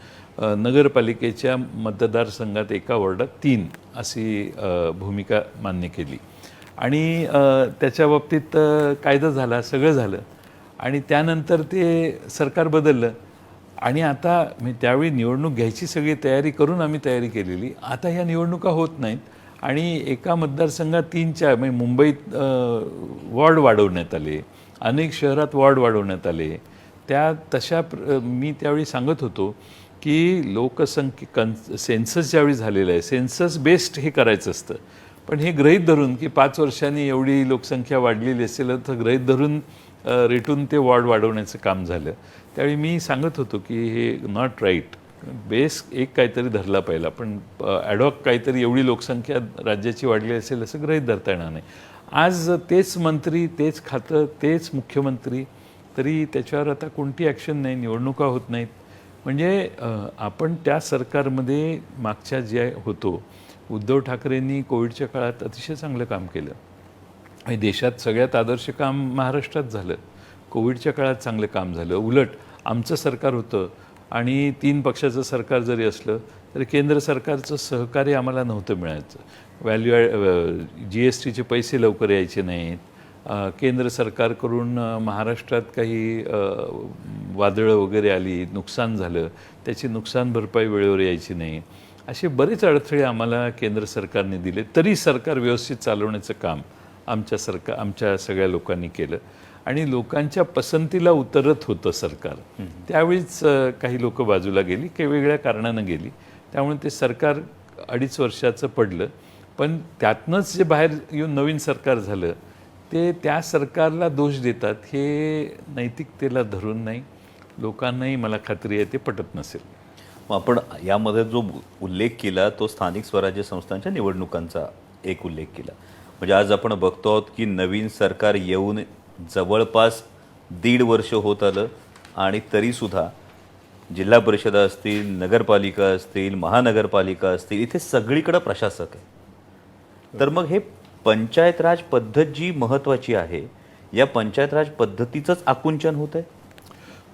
नगरपालिकेच्या मतदारसंघात एका वॉर्डात 3 अशी भूमिका मान्य केली आणि त्याच्या बाबतीत कायदा झाला, सगळं झालं. आणि त्यानंतर ते सरकार बदललं आणि आता त्यावेळी निवडणूक घ्यायची सगळी तयारी करून आम्ही तयारी केलेली. आता ह्या निवडणुका होत नाहीत आणि एका मतदारसंघात 3-4 म्हणजे मुंबईत वॉर्ड वाढवण्यात आले, अनेक शहरात वॉर्ड वाढवण्यात आले. तशा मी त्यावेळी सांगत होतो की सेन्सस ज्यावेळी झालेलं आहे, सेन्सस बेस्ड हे करायचं असतं, पण हे गृहीत धरून की 5 वर्षांनी एवढी लोकसंख्या वाढलेली असेल तर गृहीत धरून रेटून ते वॉर्ड वाढवण्याचं काम झालं. त्यावेळी मी सांगत होतो की हे नॉट राईट, बेस एक काहीतरी धरला पाहिला, पण ॲडॉक काहीतरी एवढी लोकसंख्या राज्याची वाढली असेल असं गृहीत धरता येणार नाही. आज तेच मंत्री, तेच खातं, तेच मुख्यमंत्री, तरी त्याच्यावर आता कोणती ॲक्शन नाही, निवडणुका होत नाहीत. म्हणजे आपण त्या सरकारमध्ये मागच्या जे होतो, उद्धव ठाकरेंनी कोविडच्या काळात अतिशय चांगलं काम केलं आणि देशात सगळ्यात आदर्श काम महाराष्ट्रात झालं. कोविडच्या काळात चांगलं काम झालं. उलट आमचं सरकार होतं आणि 3 पक्षाचं सरकार जरी असलं तरी केंद्र सरकारचं सहकार्य आम्हाला नव्हतं मिळायचं. GSTचे पैसे लवकर यायचे नाहीत. केंद्र सरकारकडून महाराष्ट्रात काही वादळं वगैरे आली, नुकसान झालं, त्याची नुकसान भरपाई वेळेवर यायची नाही. असे बरेच अडथळे आम्हाला केंद्र सरकारने दिले, तरी सरकार व्यवस्थित चालवण्याचं काम आमच्या सगळ्या लोकांनी केलं आणि लोकांच्या पसंतीला उतरत होतं सरकार. त्यावेळीच काही लोक बाजूला गेली, काही वेगळ्या कारणानं गेली. त्यामुळे ते सरकार 2.5 वर्षाचं पडलं. पण त्यातनंच जे बाहेर येऊन नवीन सरकार झालं ते त्या सरकारला दोष देतात, हे नैतिकतेला धरून नाही. लोकांनाही मला खात्री आहे ते पटत नसेल. मग आपण यामध्ये जो उल्लेख केला तो स्थानिक स्वराज्य संस्थांच्या निवडणुकांचा एक उल्लेख केला. म्हणजे आज आपण बघतो आहोत की नवीन सरकार येऊन जवळपास 1.5 वर्ष होत आलं आणि तरीसुद्धा जिल्हा परिषदा असतील, नगरपालिका असतील, महानगरपालिका असतील, इथे सगळीकडे प्रशासक आहे. तर मग हे पंचायत राज पद्धत जी महत्त्वाची आहे, या पंचायत राज पद्धतीचंच आकुंचन होत आहे.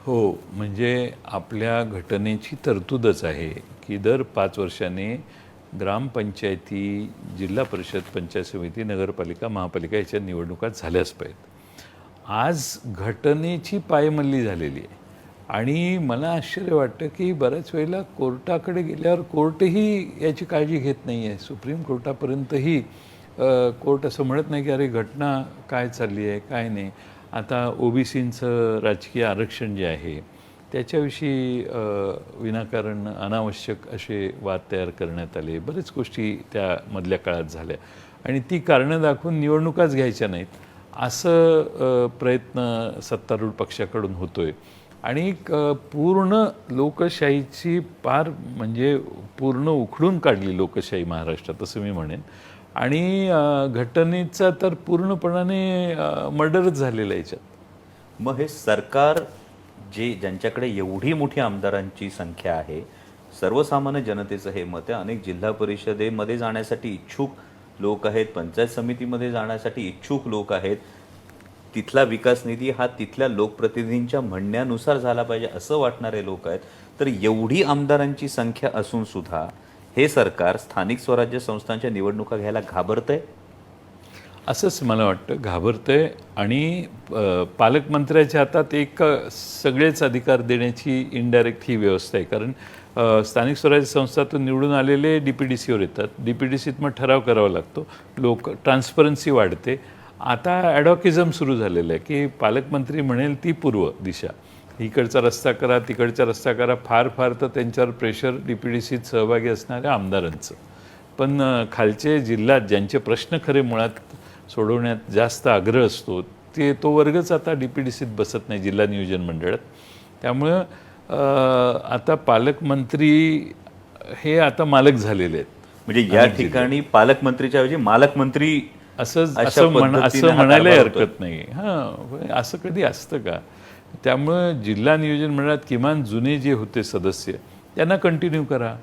हो, म्हणजे आपल्या घटनेची तरतूदच आहे की दर 5 वर्षांनी ग्रामपंचायती, जिल्हा परिषद, पंचायत समिती, नगरपालिका, महापालिका याच्या निवडणुका झाल्याच पाहिजेत. आज घटनेची पायमल्ली झालेली आहे आणि मला आश्चर्य वाटतं की बऱ्याच वेळेला कोर्टाकडे गेल्यावर कोर्टही याची काळजी घेत नाही आहे. सुप्रीम कोर्टापर्यंतही कोर्ट असं म्हणत नाही की अरे घटना काय चालली आहे, काय नाही. आता OBCचं राजकीय आरक्षण जे आहे त्याच्याविषयी विनाकारण अनावश्यक असे वाद तयार करण्यात आले. बरेच गोष्टी त्या मधल्या काळात झाल्या आणि ती कारणं दाखवून निवडणुकाच घ्यायच्या नाहीत असं प्रयत्न सत्तारूढ पक्षाकडून होतोय आणि पूर्ण लोकशाहीची म्हणजे पूर्ण उखडून काढली लोकशाही महाराष्ट्रात असं मी म्हणेन. आणि घटनेचा तर पूर्णपणाने मर्डरच झालेला आहे याच्यात. मग हे सरकार ज्यांच्याकडे एवढी मोठी आमदारांची संख्या आहे, सर्वसामान्य जनतेचं हे मत आहे. अनेक जिल्हा परिषदेमध्ये जाण्यासाठी इच्छुक लोक आहेत, पंचायत समितीमध्ये जाण्यासाठी इच्छुक लोक आहेत. तिथला विकास निधी हा तिथल्या लोकप्रतिनिधींच्या म्हणण्यानुसार झाला पाहिजे असं वाटणारे लोक आहेत. तर एवढी आमदारांची संख्या असून सुद्धा हे सरकार स्थानिक स्वराज्य संस्थांच्या निवडणुका घ्यायला घाबरतंय असंच मला वाटतं. घाबरतंय आणि पालकमंत्र्याच्या हातात एक सगळेच अधिकार देण्याची इनडायरेक्ट ही व्यवस्था आहे. कारण स्थानिक स्वराज्य संस्थातून निवडून आलेले DPDCवर येतात. DPDCत मग ठराव करावा लागतो, ट्रान्सपरन्सी वाढते. आता ॲडव्होकेझम सुरू झालेलं आहे की पालकमंत्री म्हणेल ती पूर्व दिशा, इकडचा रस्ता करा, तिकडचा रस्ता करा. फार तर त्यांच्यावर प्रेशर DPDCत सहभागी असणाऱ्या आमदारांचं. पण खालचे जिल्ह्यात ज्यांचे प्रश्न खरे मुळात सोडवण्यात जास्त आग्रह असतो तो वर्गच आता DPDCत बसत नाही, जिल्हा नियोजन मंडळात. त्यामुळं आता पालकमंत्री हे आता मालक झालेले आहेत. म्हणजे या ठिकाणी पालकमंत्रीच्या ऐवजी मालकमंत्री असं म्हणायला हरकत नाही. हां, असं कधी असतं का? त्यामुळं जिल्हा नियोजन मंडळात किमान जुने जे होते सदस्य त्यांना कंटिन्यू करा.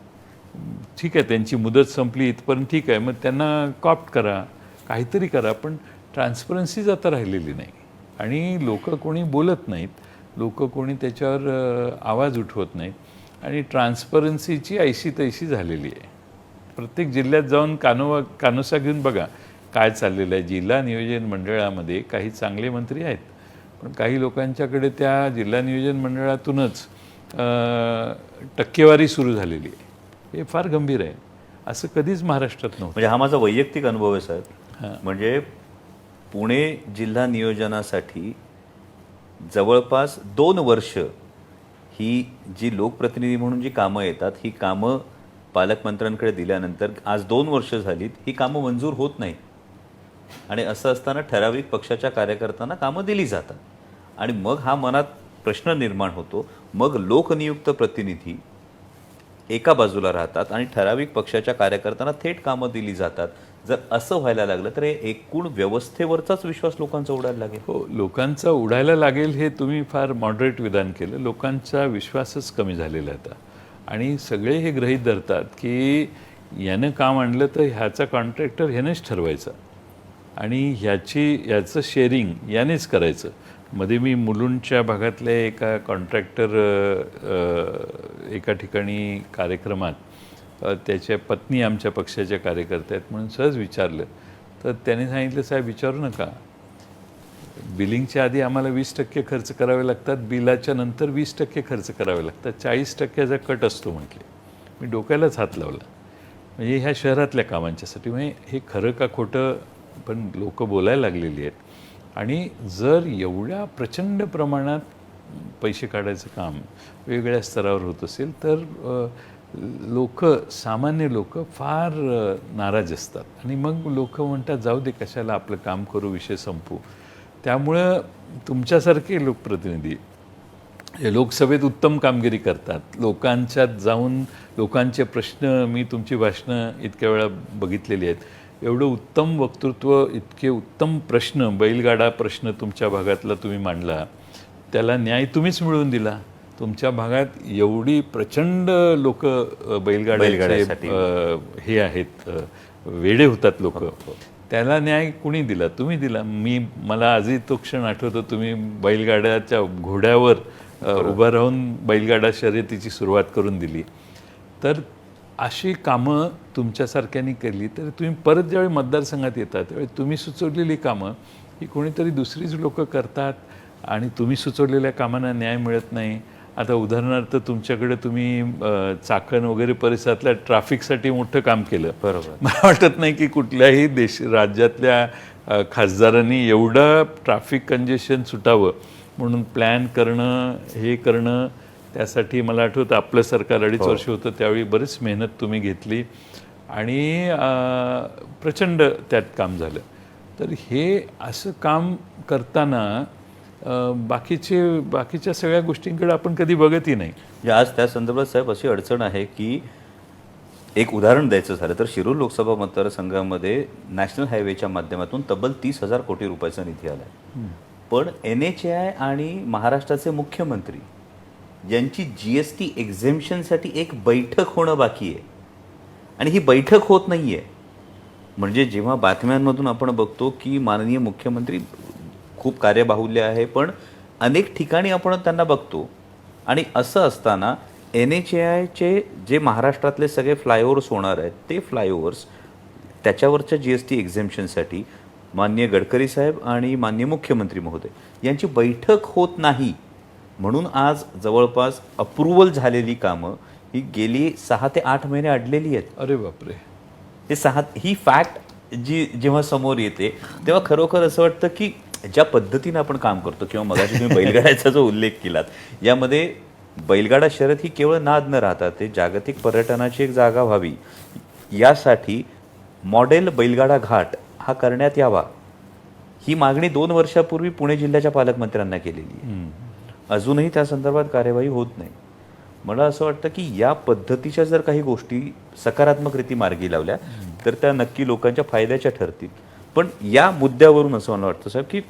ठीक आहे, त्यांची मुदत संपली इथपर्यंत ठीक आहे, मग त्यांना कॉप्ट करा, काहीतरी करा. पण ट्रान्सपरन्सीच आता राहिलेली नाही आणि लोक कोणी बोलत नाहीत, लोक कोणी त्याच्यावर आवाज उठवत नाहीत आणि ट्रान्सपरन्सीची ऐशी तैशी झालेली आहे. प्रत्येक जिल्ह्यात जाऊन कानोसा घेऊन बघा काय चाललेलं आहे. जिल्हा नियोजन मंडळामध्ये काही चांगले मंत्री आहेत, पण काही लोकांच्याकडे त्या जिल्हा नियोजन मंडळातूनच टक्केवारी सुरू झालेली आहे. हे फार गंभीर आहे. असं कधीच महाराष्ट्रात नव्हतं. म्हणजे हा माझा वैयक्तिक अनुभव आहे साहेब. म्हणजे पुणे जिल्हा नियोजनासाठी जवळपास 2 वर्ष ही जी लोकप्रतिनिधी म्हणून जी कामं येतात ही कामं पालकमंत्र्यांकडे दिल्यानंतर आज 2 वर्ष झालीत, ही कामं मंजूर होत नाहीत. आणि असं असताना ठराविक पक्षाच्या कार्यकर्त्यांना कामं दिली जातात आणि मग हा मनात प्रश्न निर्माण होतो. मग लोकनियुक्त प्रतिनिधी एका बाजूला राहतात आणि ठराविक पक्षाच्या कार्यकर्त्यांना थेट कामं दिली जातात. जर असं व्हायला लागलं तर हे एकूण व्यवस्थेवरचाच विश्वास लोकांचा उडायला लागेल. हो, लोकांचा उडायला लागेल हे तुम्ही फार मॉडरेट विधान केलं. लोकांचा विश्वासच कमी झालेला आहे आता. आणि सगळे हे गृहीत धरतात की यानं काम आणलं तर ह्याचा कॉन्ट्रॅक्टर ह्यानेच ठरवायचा आणि याचं शेअरिंग यानेच करायचं. मध्ये मी मुलुंडच्या भागातल्या एका कॉन्ट्रॅक्टर एका ठिकाणी कार्यक्रमात त्याच्या पत्नी आमच्या पक्षाच्या कार्यकर्त्या आहेत म्हणून सहज विचारलं तर त्याने सांगितलं, साहेब विचारू नका, बिलिंगच्या आधी आम्हाला 20% खर्च करावे लागतात, बिलाच्या नंतर 20% खर्च करावे लागतात, 40%चा कट असतो म्हटले. मी डोक्यालाच हात लावला. म्हणजे ह्या शहरातल्या कामांच्यासाठी. म्हणजे हे खरं का खोटं पण लोक बोलायला लागलेली आहेत. आणि जर एवढ्या प्रचंड प्रमाणात पैसे काढायचं काम वेगवेगळ्या स्तरावर होत असेल तर सामान्य लोक फार नाराज असतात आणि मग लोक म्हणतात जाऊ दे, कशाला आपलं काम करू, विषय संपू. त्यामुळं तुमच्यासारखे लोकप्रतिनिधी हे लोकसभेत उत्तम कामगिरी करतात. लोकांच्यात जाऊन लोकांचे प्रश्न, मी तुमची भाषणं इतक्या वेळा बघितलेली आहेत, एवढं उत्तम वक्तृत्व, इतके उत्तम प्रश्न, बैलगाडा प्रश्न तुमच्या भागातला तुम्ही मांडला, त्याला न्याय तुम्हीच मिळवून दिला. तुमच्या भागात एवढी प्रचंड लोक बैलगाड्यासाठी हे आहेत, वेडे होतात लोक, त्याला न्याय कुणी दिला? तुम्ही दिला. मला आजही तो क्षण आठवतो, तुम्ही बैलगाड्याच्या घोड्यावर उभं राहून बैलगाडा शर्यतीची सुरुवात करून दिली. तर अशी कामं तुमच्यासारख्यांनी केली तर तुम्ही परत ज्यावेळी मतदारसंघात येतात त्यावेळी तुम्ही सुचवलेली कामं ही कोणीतरी दुसरीच लोक करतात आणि तुम्ही सुचवलेल्या कामांना न्याय मिळत नाही. आता उदाहरणार्थ तुमच्याकडे तुम्ही चाकण वगैरे परिसरातल्या ट्रॅफिकसाठी मोठं काम केलं. बरोबर. मला वाटत नाही की कुठल्याही राज्यातल्या खासदारांनी एवढं ट्रॅफिक कंजेशन सुटावं म्हणून प्लॅन करणं, हे करणं. त्यासाठी मला आठवतं आपलं सरकार 2.5 वर्ष होतं त्यावेळी बरीच मेहनत तुम्ही घेतली आणि प्रचंड त्यात काम झालं. तर हे असं काम करताना बाकीच्या सगळ्या गोष्टींकडे आपण कधी बघतही नाही. आज त्या संदर्भात साहेब अशी अडचण आहे की एक उदाहरण द्यायचं झालं तर शिरूर लोकसभा मतदारसंघामध्ये नॅशनल हायवेच्या माध्यमातून तब्बल 30,000 कोटी रुपयाचा निधी आला आहे. पण NHAI आणि महाराष्ट्राचे मुख्यमंत्री यांची GST एक्झेम्पशनसाठी एक बैठक होणं बाकी आहे आणि ही बैठक होत नाही आहे. म्हणजे जेव्हा बातम्यांमधून आपण बघतो की माननीय मुख्यमंत्री खूप कार्यबाहुल्य आहे पण अनेक ठिकाणी आपण त्यांना बघतो आणि असं असताना NHAIचे जे महाराष्ट्रातले सगळे फ्लायओव्हर्स होणार आहेत ते फ्लायओव्हर्स त्याच्यावरच्या GST एक्झेम्पशनसाठी माननीय गडकरी साहेब आणि माननीय मुख्यमंत्री महोदय यांची बैठक होत नाही. म्हणून आज जवळपास अप्रूव्हल झालेली कामं ही गेली 6 ते 8 महिने अडलेली आहेत. अरे बापरे. ही फॅक्ट जेव्हा समोर येते तेव्हा खरोखर असं वाटतं की ज्या पद्धतीनं आपण काम करतो किंवा मगाशी तुम्ही बैलगाड्याचा जो उल्लेख केलात, यामध्ये बैलगाडा शर्यत ही केवळ नाद न राहता ते जागतिक पर्यटनाची एक जागा व्हावी यासाठी मॉडेल बैलगाडा घाट हा करण्यात यावा ही मागणी 2 वर्षापूर्वी पुणे जिल्ह्याच्या पालकमंत्र्यांना केलेली आहे. अजूनही त्या संदर्भात कार्यवाही होत नाही. मला असं वाटतं की या पद्धतीच्या जर काही गोष्टी सकारात्मक रीती मार्गी लावल्या तर त्या नक्की लोकांच्या फायद्याच्या ठरतील. पण या मुद्द्यावरून असं मला वाटतं साहेब की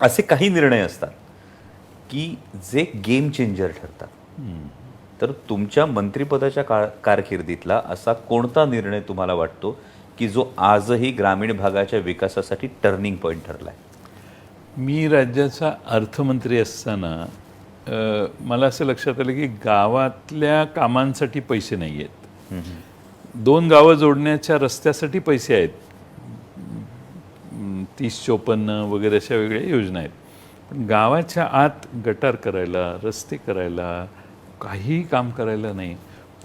असे काही निर्णय असतात की जे गेम चेंजर ठरतात. तर तुमच्या मंत्रिपदाच्या कारकिर्दीतला असा कोणता निर्णय तुम्हाला वाटतो की जो आजही ग्रामीण भागाच्या विकासासाठी टर्निंग पॉईंट ठरला आहे? मी राज्याचा अर्थमंत्री असताना मला असं लक्षात आलं की गावातल्या कामांसाठी पैसे नाही आहेत. 2 गावं जोडण्याच्या रस्त्यासाठी पैसे आहेत, 30-54 वगैरे अशा वेगळ्या योजना आहेत. पण गावाच्या आत गटार करायला, रस्ते करायला, काही काम करायला नाही.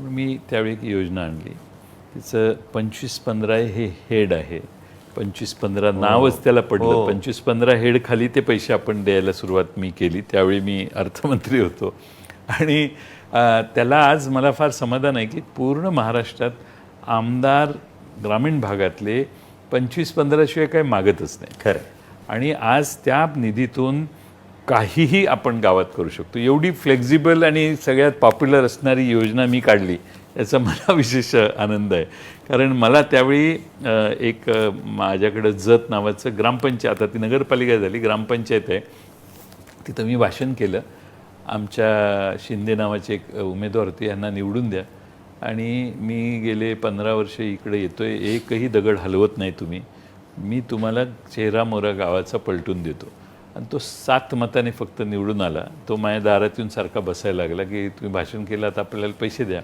मी त्यावेळी एक योजना आणली. तिचं 25-15 हे हेड आहे. 25-15 नावच त्याला पडलं. 25-15 हेड खाली ते पैसे आपण द्यायला सुरुवात मी केली. त्यावेळी मी अर्थमंत्री होतो आणि त्याला आज मला फार समाधान आहे की पूर्ण महाराष्ट्रात आमदार ग्रामीण भागातले 25-15 शिवाय काही मागतच नाही. खरं. आणि आज त्या निधीतून काहीही आपण गावात करू शकतो. एवढी फ्लेक्झिबल आणि सगळ्यात पॉप्युलर असणारी योजना मी काढली याचा मला विशेष आनंद आहे. कारण मला त्यावेळी माझ्याकडं जत नावाचं ग्रामपंचायत, आता ती नगरपालिका झाली, ग्रामपंचायत आहे, तिथं मी भाषण केलं. आमच्या शिंदे नावाचे एक उमेदवार होते, यांना निवडून द्या आणि मी गेले 15 वर्ष इकडे येतोय, एकही दगड हलवत नाही तुम्ही, मी तुम्हाला चेहरा मोहरा गावाचा पलटून देतो. आणि तो 7 मताने फक्त निवडून आला. तो माझ्या दारात येऊन सारखा बसायला लागला की तुम्ही भाषण केलं, आता आपल्याला पैसे द्या.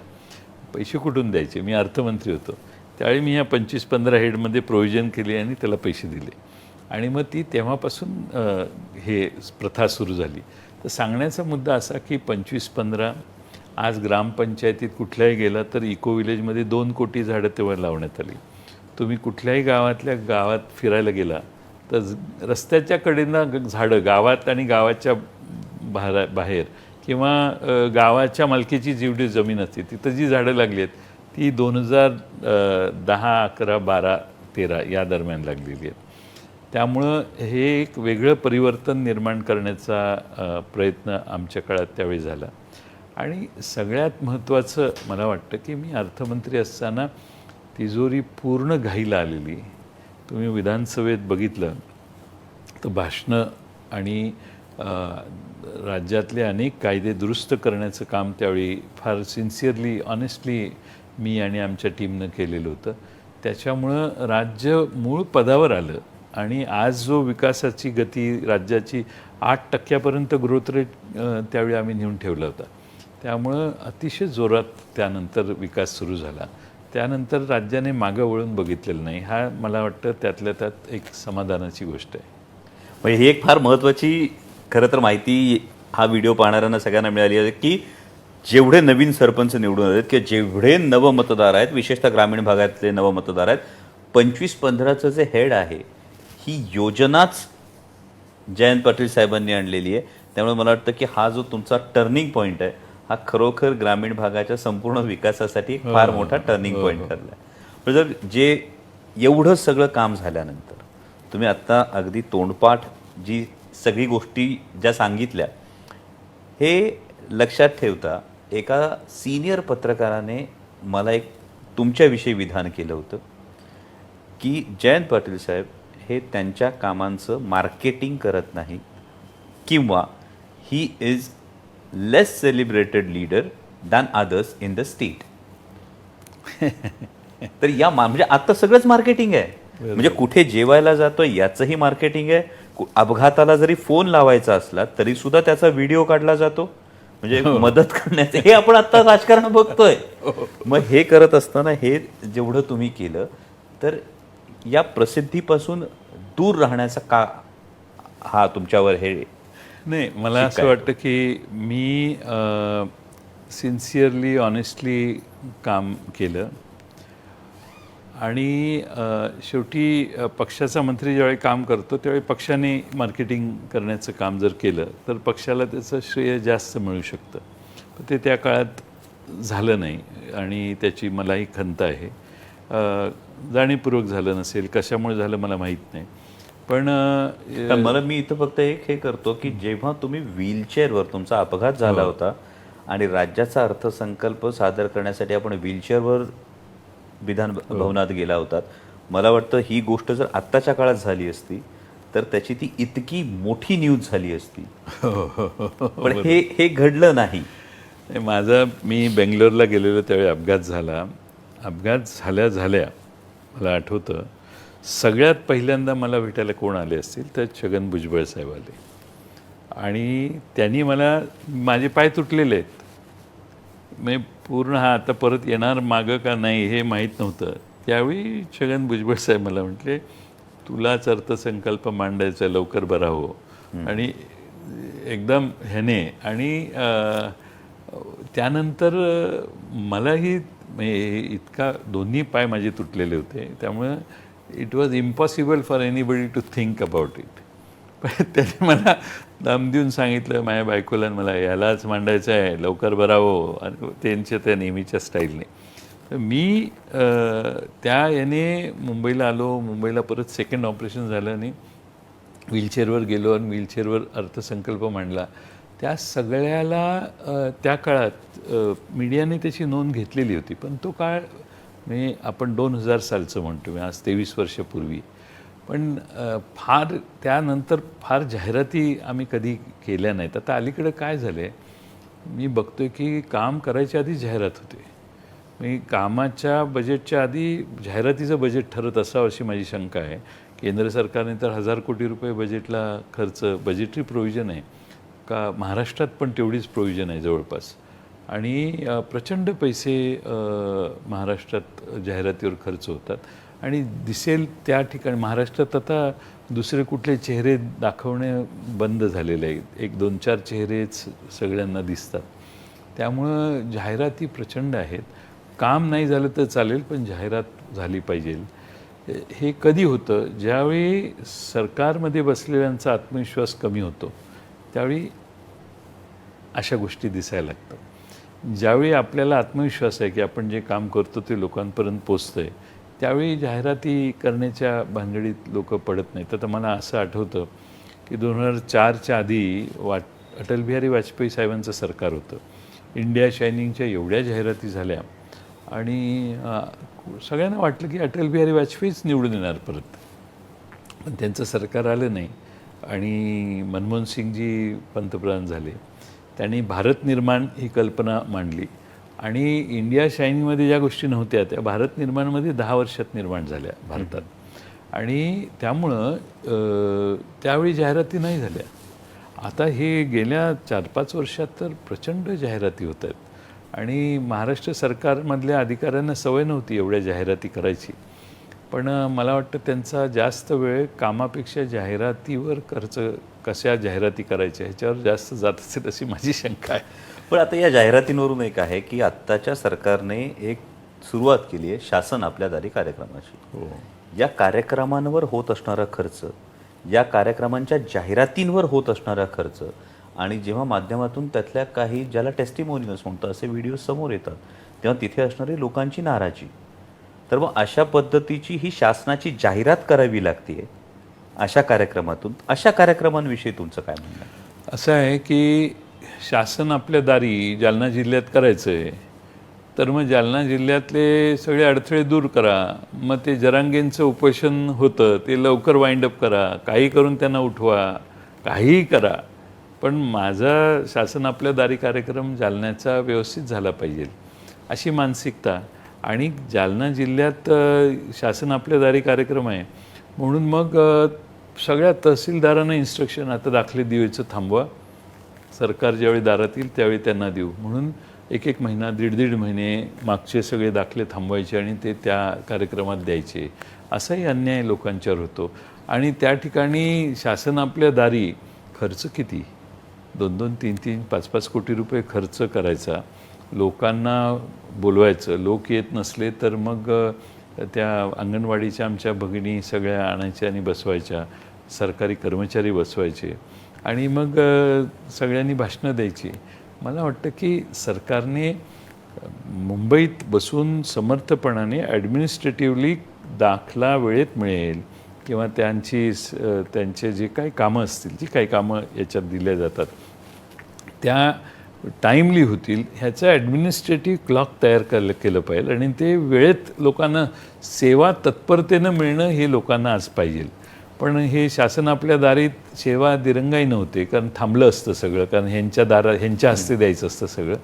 पैसे कुठून द्यायचे, मी अर्थमंत्री होतो त्यावेळी. मी ह्या 25-15 हेडमध्ये प्रोव्हिजन केली आणि त्याला पैसे दिले आणि मग ती तेव्हापासून हे प्रथा सुरू झाली. तर सांगण्याचा मुद्दा असा की 25-15 आज ग्रामपंचायतीत कुठल्याही गेला तर इको विलेजमध्ये 2 कोटी झाडं तेव्हा लावण्यात आली. तुम्ही कुठल्याही गावात फिरायला गेला तर रस्त्याच्या कडेनं झाडं, गावात आणि गावाच्या बाहेर किंवा गावाच्या मालकीची जेवढी जमीन असते तिथं जी झाडं लागली आहेत ती 2010, 11, 12, 13 या दरम्यान लागलेली आहेत. त्यामुळं हे एक वेगळं परिवर्तन निर्माण करण्याचा प्रयत्न आमच्या काळात त्यावेळी झाला. आणि सगळ्यात महत्त्वाचं मला वाटतं की मी अर्थमंत्री असताना तिजोरी पूर्ण घाईला आलेली. तुम्ही विधानसभेत बघितलं तर भाषणं आणि राज्यातले अनेक कायदे दुरुस्त करण्याचं काम त्यावेळी फार सिन्सिअरली, ऑनेस्टली मी आणि आमच्या टीमनं केलेलं होतं. त्याच्यामुळं राज्य मूळ पदावर आलं आणि आज जो विकासाची गती राज्याची 8% ग्रोथ रेट त्यावेळी आम्ही नेऊन ठेवला होता. त्यामुळं अतिशय जोरात त्यानंतर विकास सुरू झाला. त्यानंतर राज्याने मागं वळून बघितलेलं नाही. हा मला वाटतं त्यातल्या त्यात एक समाधानाची गोष्ट आहे. म्हणजे ही एक फार महत्त्वाची खरं तर माहिती हा व्हिडिओ पाहणाऱ्यांना सगळ्यांना मिळाली आहे की जेवढे नवीन सरपंच निवडून आले किंवा जेवढे नवमतदार आहेत, विशेषतः ग्रामीण भागातले नवमतदार आहेत, 25-15चं जे हेड आहे ही योजनाच जयंत पाटील साहेबांनी आणलेली आहे. त्यामुळे मला वाटतं की हा जो तुमचा टर्निंग पॉईंट आहे हा खरोखर ग्रामीण भागाच्या संपूर्ण विकासासाठी एक फार मोठा टर्निंग पॉईंट ठरला आहे. पण जर जे एवढं सगळं काम झाल्यानंतर तुम्ही आत्ता अगदी तोंडपाठ जी सगळी गोष्टी ज्या सांगितल्या हे लक्षात ठेवता एका सिनियर पत्रकाराने मला एक तुमच्याविषयी विधान केलं होतं की जयंत पाटील साहेब हे त्यांच्या कामांचं मार्केटिंग करत नाही किंवा he is less celebrated leader than others in the state. तर या म्हणजे आता सगळंच मार्केटिंग आहे. म्हणजे कुठे जेवायला जातोय याचंही मार्केटिंग आहे. अपघाताला जरी फोन लावायचा असला तरी सुद्धा त्याचा व्हिडिओ काढला जातो. म्हणजे मदत करण्याचं हे आपण आता राजकारण बघतोय. मग हे करत असताना हे जेवढं तुम्ही केलं तर या प्रसिद्धीपासून दूर राहण्याचा का हा तुमच्यावर हे नाही, मला असं वाटतं की मी सिन्सिअरली, ऑनेस्टली काम केलं आणि शेवटी पक्षाचा मंत्री ज्यावेळी काम करतो त्यावेळी पक्षाने मार्केटिंग करण्याचं काम जर केलं तर पक्षाला त्याचं श्रेय जास्त मिळू शकतं. पण ते त्या काळात झालं नाही आणि त्याची मलाही खंत आहे. जाणीवपूर्वक झालं नसेल, कशामुळे झालं मला माहीत नाही. पण मला मी इथं फक्त एक हे करतो की जेव्हा तुम्ही व्हीलचेअरवर तुमचा अपघात झाला होता आणि राज्याचा अर्थसंकल्प सादर करण्यासाठी आपण व्हीलचेअरवर विधान भवनात गेला होतात, मला वाटतं ही गोष्ट जर आत्ताच्या काळात झाली असती तर त्याची ती इतकी मोठी न्यूज झाली असती. पण हे घडलं नाही. मी बेंगलोरला गेलेलो त्यावेळी अपघात झाला. अपघात झाल्या मला आठवतं सगळ्यात पहिल्यांदा मला भेटायला कोण आले असतील तर छगन भुजबळ साहेब आले आणि त्यांनी माझे पाय तुटलेले आहेत, मी पूर्ण आता परत येणार मागं का नाही हे माहीत नव्हतं. त्यावेळी छगन भुजबळ साहेब मला म्हटले तुलाच अर्थसंकल्प मांडायचा, लवकर बरा हो. आणि एकदम ह्याने आणि त्यानंतर मलाही इतका दोन्ही पाय माझे तुटलेले होते त्यामुळं it was impossible for anybody to think about it. पण त्याने मला दम देऊन सांगितलं माझ्या बायकोला मला यालाच मांडायचं आहे, लवकर बरा हो, आणि त्या नेहमीच्या स्टाईलने. तर मी याने मुंबईला आलो. मुंबईला परत सेकंड ऑपरेशन झालं आणि व्हीलचेअरवर गेलो आणि व्हीलचेअरवर अर्थसंकल्प मांडला. त्या सगळ्याला त्या काळात मीडियाने त्याची नोंद घेतलेली होती. पण तो काळ म्हणजे आपण 2000 सालचं म्हणतो, आज 23 वर्षापूर्वी. पण फार त्यानंतर फार जाहिराती आम्ही कधी केल्या नाहीत. आता अलीकडं काय झालं आहे, मी बघतोय की काम करायच्या आधी जाहिरात होते. मी कामाच्या बजेटच्या आधी जाहिरातीचं बजेट ठरत असावं अशी माझी शंका आहे. केंद्र सरकारने तर 1000 कोटी रुपये बजेटला खर्च, बजेटरी प्रोव्हिजन आहे का महाराष्ट्रात पण तेवढीच प्रोव्हिजन आहे जवळपास. आणि प्रचंड पैसे महाराष्ट्रात जाहिरातीवर खर्च होतात आणि दिसेल त्या ठिकाणी. महाराष्ट्रात आता दुसरे कुठले चेहरे दाखवणे बंद झालेले आहेत. 1-2-4 चेहरेच सगळ्यांना दिसतात. त्यामुळं जाहिराती प्रचंड आहेत. काम नाही झालं तर चालेल, पण जाहिरात झाली पाहिजे. हे कधी होतं, ज्यावेळी सरकारमध्ये बसलेल्यांचा आत्मविश्वास कमी होतो त्यावेळी अशा गोष्टी दिसायला लागतात. ज्यावेळी आपल्याला आत्मविश्वास आहे की आपण जे काम करतो ते लोकांपर्यंत पोचतं आहे, त्यावेळी जाहिराती करण्याच्या भानगडीत लोक पडत नाहीत. तर मला असं आठवतं की 2004च्या आधी अटल बिहारी वाजपेयी साहेबांचं सरकार होतं. इंडिया शायनिंगच्या एवढ्या जाहिराती झाल्या आणि सगळ्यांना वाटलं की अटल बिहारी वाजपेयीच निवडून येणार परत. पण त्यांचं सरकार आलं नाही आणि मनमोहन सिंगजी पंतप्रधान झाले. त्यांनी भारत निर्माण ही कल्पना मांडली आणि इंडिया शायनिंगमध्ये ज्या गोष्टी नव्हत्या त्या भारत निर्माणमध्ये 10 वर्षात निर्माण झाल्या भारतात. आणि त्यामुळं त्यावेळी जाहिराती नाही झाल्या. आता हे गेल्या 4-5 वर्षात तर प्रचंड जाहिराती होत आहेत आणि महाराष्ट्र सरकारमधल्या अधिकाऱ्यांना सवय नव्हती एवढ्या जाहिराती करायची. पण मला वाटतं त्यांचा जास्त वेळ कामापेक्षा जाहिरातीवर खर्च, कशा जाहिराती करायच्या ह्याच्यावर जास्त जात असेल अशी माझी शंका आहे. पण आता या जाहिरातींवरून एक आहे की आत्ताच्या सरकारने एक सुरुवात केली आहे शासन आपल्या दारी कार्यक्रमाची. या कार्यक्रमांवर होत असणारा खर्च, या कार्यक्रमांच्या जाहिरातींवर होत असणारा खर्च आणि जेव्हा माध्यमातून त्यातल्या काही ज्याला टेस्टिमोनियल्स म्हणतात असे व्हिडिओ समोर येतात तेव्हा तिथे असणारी लोकांची नाराजी. तर मग अशा पद्धतीची ही शासनाची जाहिरात करावी लागते अशा कार्यक्रमातून. अशा कार्यक्रमांविषयी तुमचं काय म्हणणं आहे? असं आहे की शासन आपल्या दारी जालना जिल्ह्यात करायचं आहे, तर मग जालना जिल्ह्यातले सगळे अडथळे दूर करा. मग ते जरांगेंचं उपोषण होतं ते लवकर वाइंडअप करा, काही करून त्यांना उठवा, काहीही करा. पण माझा शासन आपल्या दारी कार्यक्रम जालन्याचा व्यवस्थित झाला पाहिजे अशी मानसिकता. आणि जालना जिल्ह्यात शासन आपल्या दारी कार्यक्रम आहे म्हणून मग सगळ्या तहसीलदारांना इन्स्ट्रक्शन, आता दाखले द्यायचं थांबवा, सरकार ज्यावेळी दारात येईल त्यावेळी त्यांना देऊ म्हणून 1-1 महिना 1.5 महिने मागचे सगळे दाखले थांबवायचे आणि ते त्या कार्यक्रमात द्यायचे. असाही अन्याय लोकांच्यावर होतो. आणि त्या ठिकाणी शासन आपल्या दारी खर्च किती, 2-2, 3-3, 5-5 कोटी रुपये खर्च करायचा. लोकांना बोलवायचं, लोक येत नसले तर मग त्या अंगणवाडीच्या आमच्या भगिनी सगळ्या आणायच्या आणि बसवायच्या, सरकारी कर्मचारी बसवायचे आणि मग सगळ्यांनी भाषणं द्यायची. मला वाटतं की सरकारने मुंबईत बसून समर्थपणाने ॲडमिनिस्ट्रेटिव्हली दाखला वेळेत मिळेल किंवा त्यांचे जे काही कामं असतील, जी काही कामं याच्यात दिल्या जातात त्या टाईमली होतील ह्याचं ॲडमिनिस्ट्रेटिव्ह क्लॉक तयार केलं पाहिजे. आणि ते वेळेत लोकांना सेवा तत्परतेनं मिळणं हे लोकांना आज पाहिजे. पण हे शासन आपल्या दारीत सेवा दिरंगाई नव्हते, कारण थांबलं असतं सगळं, कारण ह्यांच्या हस्ते द्यायचं असतं सगळं.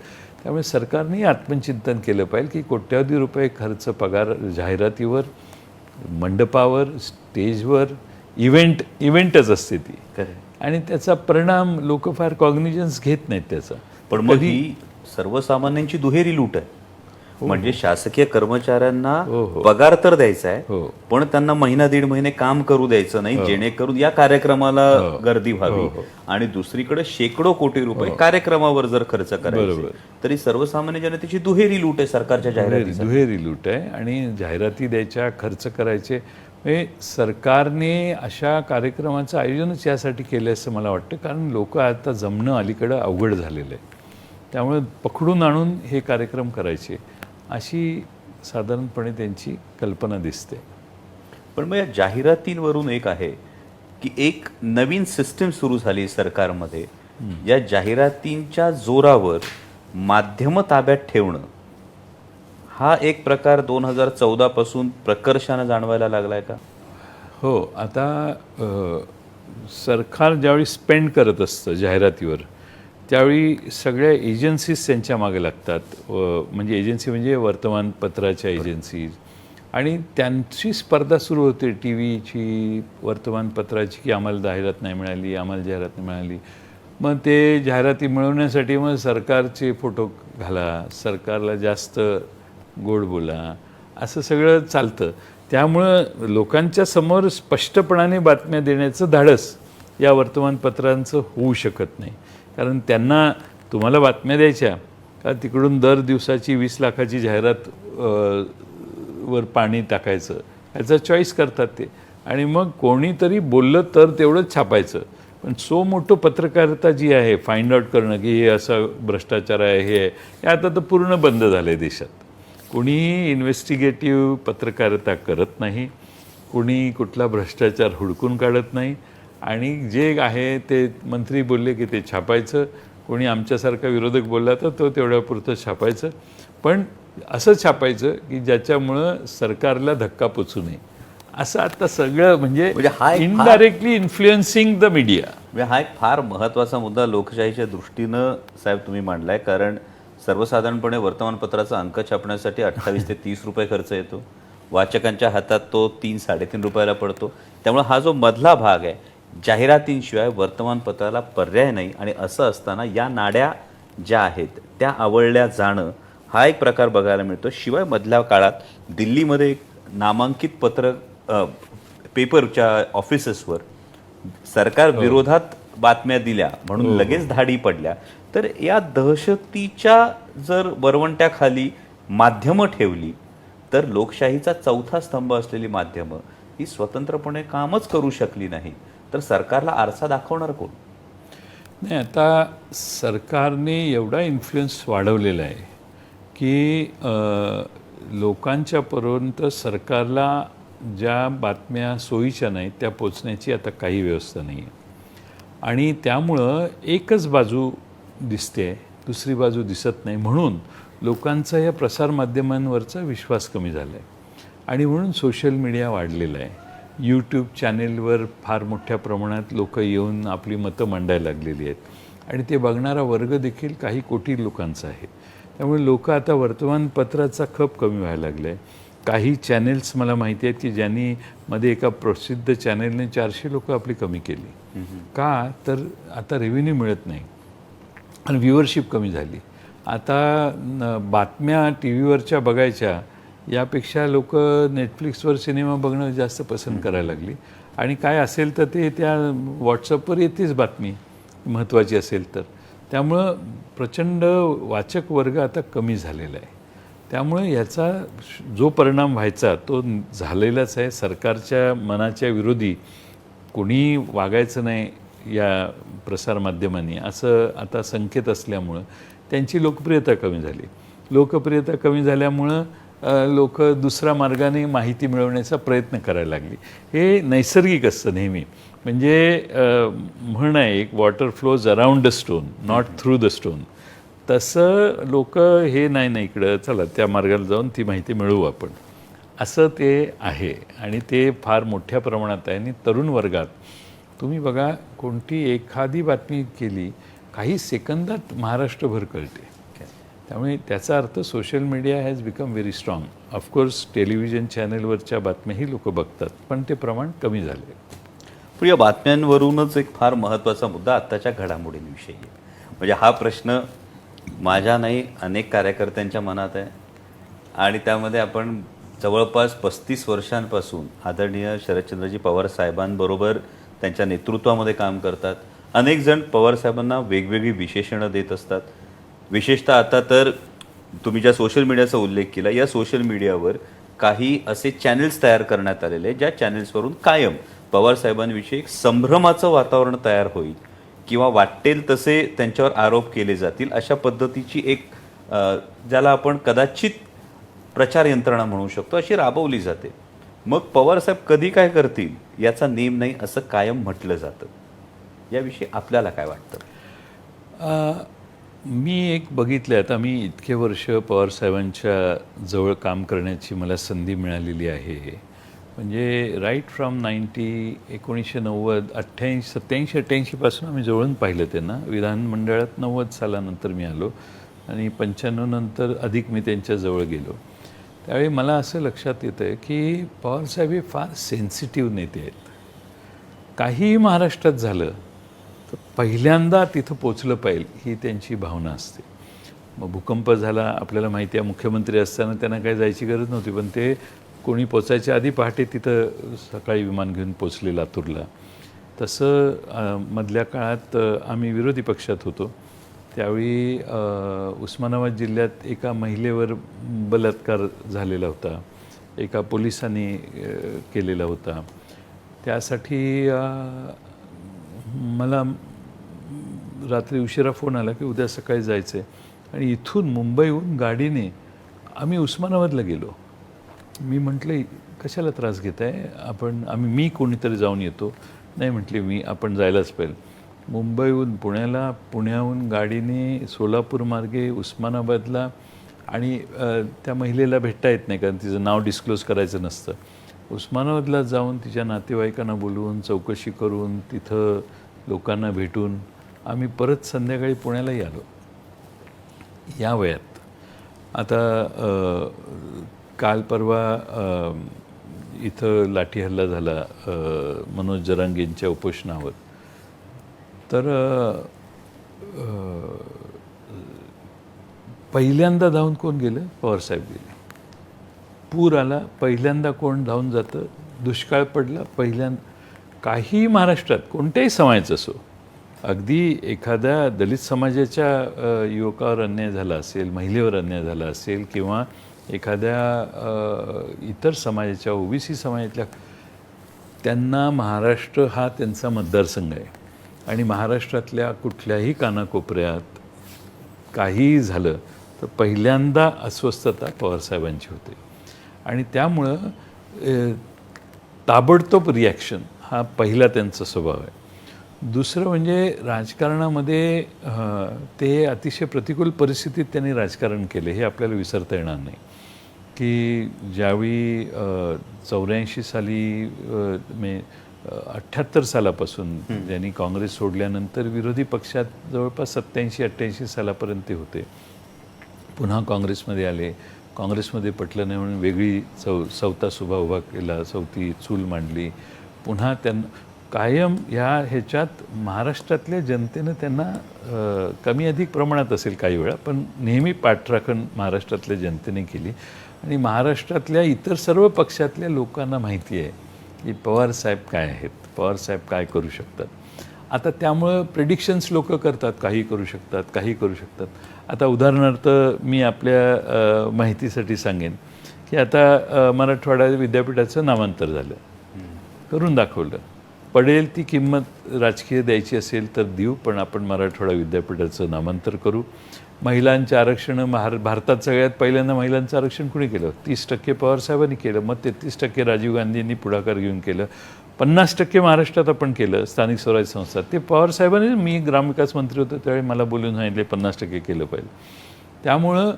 त्यामुळे सरकारने आत्मचिंतन केलं पाहिजे की कोट्यावधी रुपये खर्च पगार जाहिरातीवर, मंडपावर, स्टेजवर, इव्हेंटच असते ती आणि त्याचा परिणाम लोक फार कॉग्निजन्स घेत नाहीत त्याचा. पण मग ही सर्वसामान्यांची दुहेरी लूट आहे. म्हणजे शासकीय कर्मचाऱ्यांना पगार तर द्यायचा आहे पण त्यांना 1-1.5 महिने काम करू द्यायचं नाही जेणेकरून या कार्यक्रमाला गर्दी व्हावी. आणि दुसरीकडे शेकडो कोटी रुपये कार्यक्रमावर जर खर्च करायचे तरी सर्वसामान्य जनतेची दुहेरी लूट आहे सरकारच्या जाहिराती. दुहेरी लूट आहे आणि जाहिराती द्यायच्या, खर्च करायचे. म्हणजे सरकारने अशा कार्यक्रमाचं आयोजनच यासाठी केलं असं मला वाटतं, कारण लोक आता जमणं अलीकडं अवघड झालेलं आहे. त्यामुळे पकडून आणून हे कार्यक्रम करायचे अशी साधारणपणे त्यांची कल्पना दिसते. पण मग या जाहिरातींवरून एक आहे की एक नवीन सिस्टीम सुरू झाली सरकारमध्ये या जाहिरातींच्या जोरावर माध्यम ताब्यात ठेवणं हा एक प्रकार 2014 पासून प्रकर्षानं जाणवायला लागलाय का? हो, आता सरकार ज्यावेळी स्पेंड करत असतं जाहिरातीवर, त्यावेळी सगळ्या एजन्सीज त्यांच्या मागे लागतात. म्हणजे एजन्सी म्हणजे वर्तमानपत्राच्या एजन्सीज, आणि त्यांची स्पर्धा सुरू होते टी व्हीची, वर्तमानपत्राची, की आम्हाला जाहिरात नाही मिळाली, आम्हाला जाहिरात नाही मिळाली. मग ते जाहिराती मिळवण्यासाठी मग सरकारचे फोटो घाला, सरकारला जास्त गोड बोला, असं सगळं चालतं. त्यामुळं लोकांच्या समोर स्पष्टपणाने बातम्या देण्याचं धाडस या वर्तमानपत्रांचं होऊ शकत नाही. कारण त्यांना तुम्हाला बातम्या द्यायच्या का तिकडून दर दिवसाची 20 लाखाची जाहिरात वर पाणी टाकायचं, याचा चॉईस करतात ते. आणि मग कोणीतरी बोललं तर तेवढंच छापायचं. पण सो मोठं पत्रकारिता जी आहे, फाइंड आउट करणं की हे असं भ्रष्टाचार आहे, हे आहे, हे आता तर पूर्ण बंद झालं आहे देशात. कोणीही इन्व्हेस्टिगेटिव्ह पत्रकारिता करत नाही, कोणी कुठला भ्रष्टाचार हुडकून काढत नाही, आणि जे आहे ते मंत्री बोलले की ते छापायचं, कोणी आमच्यासारखा विरोधक बोलला तर तो तेवढ्यापुरतं छापायचं. पण असं छापायचं की ज्याच्यामुळं सरकारला धक्का पोचू नये. असं आता सगळं म्हणजे इनडायरेक्टली इन्फ्लुएन्सिंग द मीडिया. म्हणजे हा एक फार महत्त्वाचा मुद्दा लोकशाहीच्या दृष्टीनं साहेब तुम्ही मांडलाय. कारण सर्वसाधारणपणे वर्तमानपत्राचा अंक छापण्यासाठी 28 ते 30 रुपये खर्च येतो. वाचकांच्या हातात तो 3-3.5 रुपयाला पडतो. त्यामुळे हा जो मधला भाग आहे, जाहिरातींशिवाय वर्तमानपत्राला पर्याय नाही. आणि असं असताना या नाड्या ज्या आहेत त्या आवळल्या जाणं हा एक प्रकार बघायला मिळतो. शिवाय मधल्या काळात दिल्लीमध्ये एक नामांकित पेपरच्या ऑफिसेसवर सरकार विरोधात बातम्या दिल्या म्हणून लगेच धाडी पडल्या. तर या दहशतीच्या जर वरवंट्याखाली माध्यमं ठेवली तर लोकशाहीचा चौथा स्तंभ असलेली माध्यमं ही स्वतंत्रपणे कामच करू शकली नाही तर सरकारला आरसा दाखवणार कोण? नाही, आता सरकारने एवढा इन्फ्लुएन्स वाढवलेला आहे की लोकांच्यापर्यंत सरकारला ज्या बातम्या सोयीच्या नाहीत त्या पोचण्याची आता काही व्यवस्था नाही आहे. आणि त्यामुळं एकच बाजू दिसते, दुसरी बाजू दिसत नाही. म्हणून लोकांचा या प्रसारमाध्यमांवरचा विश्वास कमी झाला आहे. आणि म्हणून सोशल मीडिया वाढलेला आहे. यूट्यूब चॅनेलवर फार मोठ्या प्रमाणात लोक येऊन आपली मतं मांडायला लागलेली आहेत. आणि ते बघणारा वर्ग देखील काही कोटी लोकांचा आहे. त्यामुळे लोक आता वर्तमानपत्राचा खप कमी व्हायला लागला आहे. काही चॅनेल्स मला माहिती आहेत की ज्यांनी मध्ये एका प्रसिद्ध चॅनेलने 400 लोक आपली कमी केली. का तर आता रेव्हेन्यू मिळत नाही आणि व्ह्युअरशिप कमी झाली. आता बातम्या टी व्हीवरच्या बघायच्या यापेक्षा लोक नेटफ्लिक्सवर सिनेमा बघणं जास्त पसंत करायला लागली. आणि काय असेल तर ते त्या व्हॉट्सअपवर येतेच बातमी महत्त्वाची असेल तर. त्यामुळं प्रचंड वाचक वर्ग आता कमी झालेला आहे. त्यामुळे याचा जो परिणाम व्हायचा तो झालेलाच आहे. सरकारच्या मनाच्या विरोधी कोणी वागायचं नाही या प्रसारमाध्यमांनी असं आता संकेत असल्यामुळं त्यांची लोकप्रियता कमी झाली. लोकप्रियता कमी झाल्यामुळं लोक दुसऱ्या मार्गाने माहिती मिळवण्याचा प्रयत्न करायला लागली. हे नैसर्गिक असतं नेहमी. म्हणजे म्हण आहे एक, water flows around the stone not through the stone. तसं लोक हे नाही इकडं चला त्या मार्गाला जाऊन ती माहिती मिळवू आपण, असं ते आहे. आणि ते फार मोठ्या प्रमाणात आहे. आणि तरुण वर्गात तुम्ही बघा, कोणती एखादी बातमी केली काही सेकंदात महाराष्ट्रभर कळते. त्यामुळे त्याचा अर्थ social media has become very strong. Of course television चॅनलवरच्या बातम्याही लोक बघतात, पण ते प्रमाण कमी झाले. पण या बातम्यांवरूनच एक फार महत्त्वाचा मुद्दा आत्ताच्या घडामोडींविषयी आहे. म्हणजे हा प्रश्न माझ्या नाही अनेक कार्यकर्त्यांच्या मनात आहे. आणि त्यामध्ये आपण जवळपास 35 वर्षांपासून आदरणीय शरदचंद्रजी पवार साहेबांबरोबर त्यांच्या नेतृत्वामध्ये काम करतात. अनेक जण पवार साहेबांना वेगवेगळी विशेषणं देत असतात. विशेषतः आता तर तुम्ही ज्या सोशल मीडियाचा उल्लेख केला, या सोशल मीडियावर काही असे चॅनल्स तयार करण्यात आलेले ज्या चॅनल्सवरून कायम पवार साहेबांविषयी एक संभ्रमाचं वातावरण तयार होईल किंवा वाटेल तसे त्यांच्यावर आरोप केले जातील अशा पद्धतीची एक ज्याला आपण कदाचित प्रचार यंत्रणा म्हणू शकतो अशी राबवली जाते. मग पवारसाहेब कधी काय करतील याचा नेम नाही असं कायम म्हटलं जातं. याविषयी आपल्याला काय वाटतं? मी एक बघितलं, आता मी इतके वर्ष पवारसाहेबांच्या जवळ काम करण्याची मला संधी मिळालेली आहे. म्हणजे राईट फ्रॉम 1990 88 87 88पासून आम्ही जवळून पाहिलं त्यांना. विधानमंडळात 90 सालानंतर मी आलो आणि 95 नंतर अधिक मी त्यांच्याजवळ गेलो. त्यावेळी मला असं लक्षात येतं की पवारसाहेब हे फार सेन्सिटिव्ह नेते आहेत. काहीही महाराष्ट्रात झालं तर पहिल्यांदा तिथं पोचलं पाहिजे ही त्यांची भावना असते. मग भूकंप झाला, आपल्याला माहिती आहे मुख्यमंत्री असताना त्यांना काही जायची गरज नव्हती, पण ते कोणी पोचायच्या आधी पहाटे तिथं सकाळी विमान घेऊन पोचले लातूरला. तसं मधल्या काळात आम्ही विरोधी पक्षात होतो. त्यावेळी उस्मानाबाद जिल्ह्यात एका महिलेवर बलात्कार झालेला होता, एका पोलिसांनी केलेला होता. त्यासाठी मला रात्री उशिरा फोन आला की उद्या सकाळी जायचं आहे, आणि इथून मुंबईहून गाडीने आम्ही उस्मानाबादला गेलो. मी म्हटलं कशाला त्रास घेत आहे, मी कोणीतरी जाऊन येतो. नाही म्हटले, आपण जायलाच पाहिजे. मुंबईहून पुण्याला, पुण्याहून गाडीने सोलापूर मार्गे उस्मानाबादला, आणि त्या महिलेला भेटता येत नाही कारण तिचं नाव डिस्क्लोज करायचं नसतं. उस्मानाबादला जाऊन तिच्या नातेवाईकांना बोलवून चौकशी करून तिथं लोकांना भेटून आम्ही परत संध्याकाळी पुण्यालाही आलो या वयात. आता काल परवा इथं लाठी हल्ला झाला मनोज जरांगेंच्या उपोषणावर. तर पहिल्यांदा धावून कोण गेलं? पवारसाहेब गेले. पूर आला, पहिल्यांदा कोण धावून जातं? दुष्काळ पडला, पहिल्यांदा. काही महाराष्ट्रात कोणत्याही समाजाचं असो, अगदी एखाद्या दलित समाजाच्या युवकावर अन्याय झाला असेल, महिलेवर अन्याय झाला असेल, किंवा एखाद्या इतर समाजाच्या ओबीसी समाजातल्या, त्यांना महाराष्ट्र हा त्यांचा मतदारसंघ आहे. आणि महाराष्ट्रातल्या कुठल्याही कानाकोपऱ्यात काहीही झालं तर पहिल्यांदा अस्वस्थता पवारसाहेबांची होते. आणि त्यामुळं ताबडतोब रिॲक्शन हा पहिला त्यांचा स्वभाव आहे. दुसरं म्हणजे राजकारणामध्ये ते अतिशय प्रतिकूल परिस्थितीत त्यांनी राजकारण केले हे आपल्याला विसरता येणार नाही. की ज्यावेळी 84 साली 78 सालापासून ज्यांनी काँग्रेस सोडल्यानंतर विरोधी पक्षात जवळपास 87-88 सालापर्यंत ते होते. पुन्हा काँग्रेसमध्ये आले, काँग्रेसमध्ये पटलं नाही म्हणून वेगळी चौथा सुभा उभा केला, चौथी चूल मांडली. पुन्हा त्यांना कायम ह्याच्यात महाराष्ट्रातल्या जनतेनं त्यांना कमी अधिक प्रमाणात असेल काही वेळा, पण नेहमी पाठराखण महाराष्ट्रातल्या जनतेने केली. आणि महाराष्ट्रातल्या इतर सर्व पक्षातल्या लोकांना माहिती आहे की पवारसाहेब काय आहेत, पवारसाहेब काय करू शकतात. आता त्यामुळं प्रेडिक्शन्स लोक करतात, काही करू शकतात, काही करू शकतात. आता उदाहरणार्थ मी आपल्या माहितीसाठी सांगेन की आता मराठवाडा विद्यापीठाचं नामांतर झालं, करून दाखवलं. पडेल ती किंमत राजकीय द्यायची असेल तर देऊ, पण आपण मराठवाडा विद्यापीठाचं नामांतर करू. महिलांचं आरक्षण, भारतात सगळ्यात पहिल्यांदा महिलांचं आरक्षण कुणी केलं? 30% पवारसाहेबांनी केलं. मग 33% राजीव गांधींनी पुढाकार घेऊन केलं. 50% महाराष्ट्रात आपण केलं, स्थानिक स्वराज्य संस्था. ते पवारसाहेबांनी, मी ग्रामविकास मंत्री होतो त्यावेळी मला बोलून सांगितले 50% केलं पाहिजे. त्यामुळं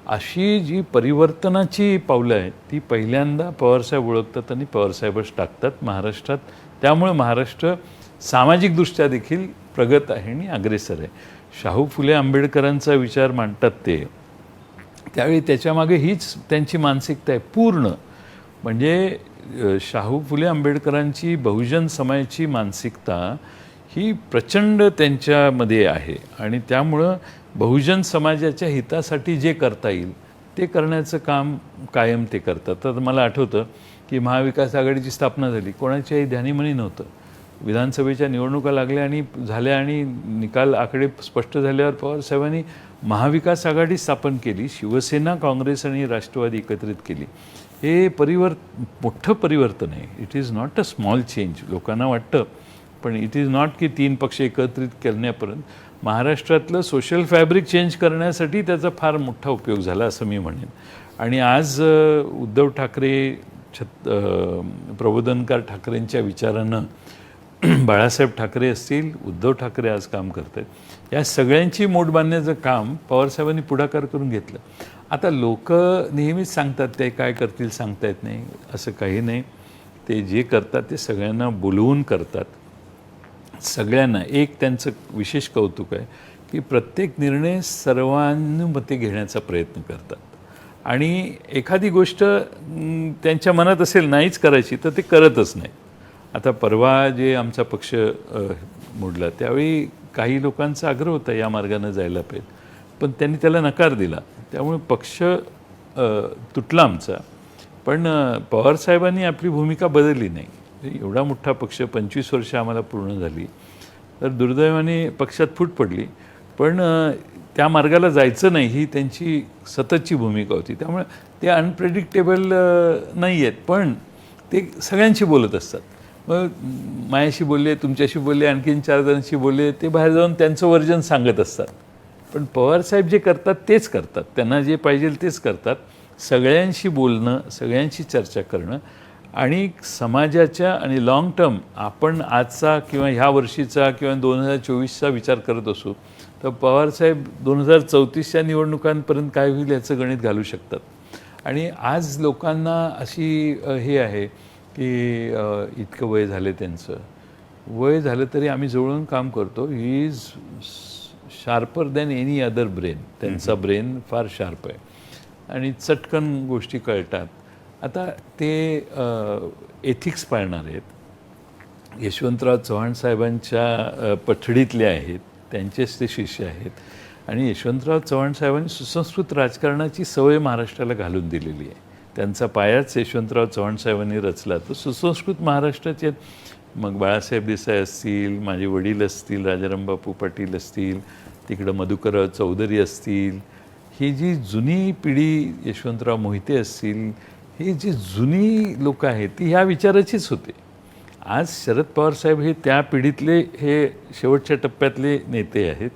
अशी जी परिवर्तनाची पावलं आहेत ती पहिल्यांदा पवारसाहेब ओळखतात आणि पवारसाहेबच टाकतात महाराष्ट्रात. त्यामुळं महाराष्ट्र सामाजिकदृष्ट्या देखील प्रगत आहे आणि अग्रेसर आहे. शाहू फुले आंबेडकरांचा विचार मांडतात ते, त्यावेळी त्याच्यामागे हीच त्यांची मानसिकता आहे पूर्ण. म्हणजे शाहू फुले आंबेडकरांची बहुजन समाजाची मानसिकता ही प्रचंड त्यांच्यामध्ये आहे. आणि त्यामुळं बहुजन समाजाच्या हितासाठी जे करता येईल ते करण्याचं काम कायम ते करतात. तर मला आठवतं की महाविकास आघाडीची स्थापना झाली, कोणाच्याही ध्यानीमनी नव्हतं. विधानसभेच्या निवडणुका लागल्या आणि झाल्या आणि निकाल आकडे स्पष्ट झाल्यावर पवारसाहेबांनी महाविकास आघाडी स्थापन केली, शिवसेना, काँग्रेस आणि राष्ट्रवादी एकत्रित केली. हे मोठं परिवर्तन आहे. It is not a small change. लोकांना वाटतं, पण इट इज नॉट की 3 पक्ष एकत्रित करण्यापर्यंत महाराष्ट्रातलं सोशल फॅब्रिक चेंज करण्यासाठी त्याचा फार मोठा उपयोग झाला असं मी म्हणेन. आणि आज उद्धव ठाकरे, प्रबोधनकार ठाकरेंच्या विचारानं बाळासाहेब ठाकरे असतील, उद्धव ठाकरे आज काम करत आहेत. या सगळ्यांची मोठ बांधण्याचं काम पवारसाहेबांनी पुढाकार करून घेतलं. आता लोक नेहमीच सांगतात ते काय करतील सांगता येत नाही, असं काही नाही. ते जे करतात ते सगळ्यांना बोलवून करतात. सगळ्यांना एक त्यांचं विशेष कौतुक आहे की प्रत्येक निर्णय सर्वानुमते घेण्याचा प्रयत्न करतात. आणि एखादी गोष्ट त्यांच्या मनात असेल नाहीच करायची तर ते करतच नाही. आता परवा जे आमचा पक्ष मोडला त्यावेळी काही लोकांचा आग्रह होता या मार्गाने जायला पाहिजे, पण त्यांनी त्याला नकार दिला. त्यामुळे पक्ष तुटला आमचा. पण पवारसाहेबांनी आपली भूमिका बदलली नाही. एवढा मोठा पक्ष 25 वर्ष आम्हाला पूर्ण झाली, तर दुर्दैवाने पक्षात फूट पडली. पण त्या मार्गाला जायचं नाही ही त्यांची सततची भूमिका होती. त्यामुळे ते अनप्रेडिक्टेबल नाही आहेत, पण ते सगळ्यांशी बोलत असतात. मग माझ्याशी बोलले, तुमच्याशी बोलले, आणखीन 4 जणांशी बोलले, ते बाहेर जाऊन त्यांचं वर्जन सांगत असतात. पण पवारसाहेब जे करतात तेच करतात, त्यांना जे पाहिजे तेच करतात. सगळ्यांशी बोलणं, सगळ्यांशी चर्चा करणं आणि समाजाच्या आणि लाँग टर्म आपण आजचा किंवा ह्या वर्षीचा किंवा 2024चा विचार करत असू तर पवारसाहेब 2034च्या निवडणुकांपर्यंत काय होईल याचं गणित घालू शकतात. आणि आज लोकांना अशी हे आहे की इतकं वय झालं, त्यांचं वय झालं तरी आम्ही जवळून काम करतो. He is sharper than any other brain. त्यांचा ब्रेन फार शार्प आहे आणि चटकन गोष्टी कळतात. आता ते एथिक्स पाळणार आहेत. यशवंतराव चव्हाण साहेबांच्या पठडीतले आहेत, त्यांचेच ते शिष्य आहेत. आणि यशवंतराव चव्हाण साहेबांनी सुसंस्कृत राजकारणाची सवय महाराष्ट्राला घालून दिलेली आहे. त्यांचा पायाच यशवंतराव चव्हाण साहेबांनी रचला. तो सुसंस्कृत महाराष्ट्राचे मग बाळासाहेब देसाई असतील, माझे वडील असतील, राजारामबापू पाटील असतील, तिकडं मधुकरराव चौधरी असतील, ही जी जुनी पिढी, यशवंतराव मोहिते असतील, ही जी जुनी लोक आहेत ती ह्या विचाराचीच होते. आज शरद पवार साहेब हे त्या पिढीतले हे शेवटच्या टप्प्यातले नेते आहेत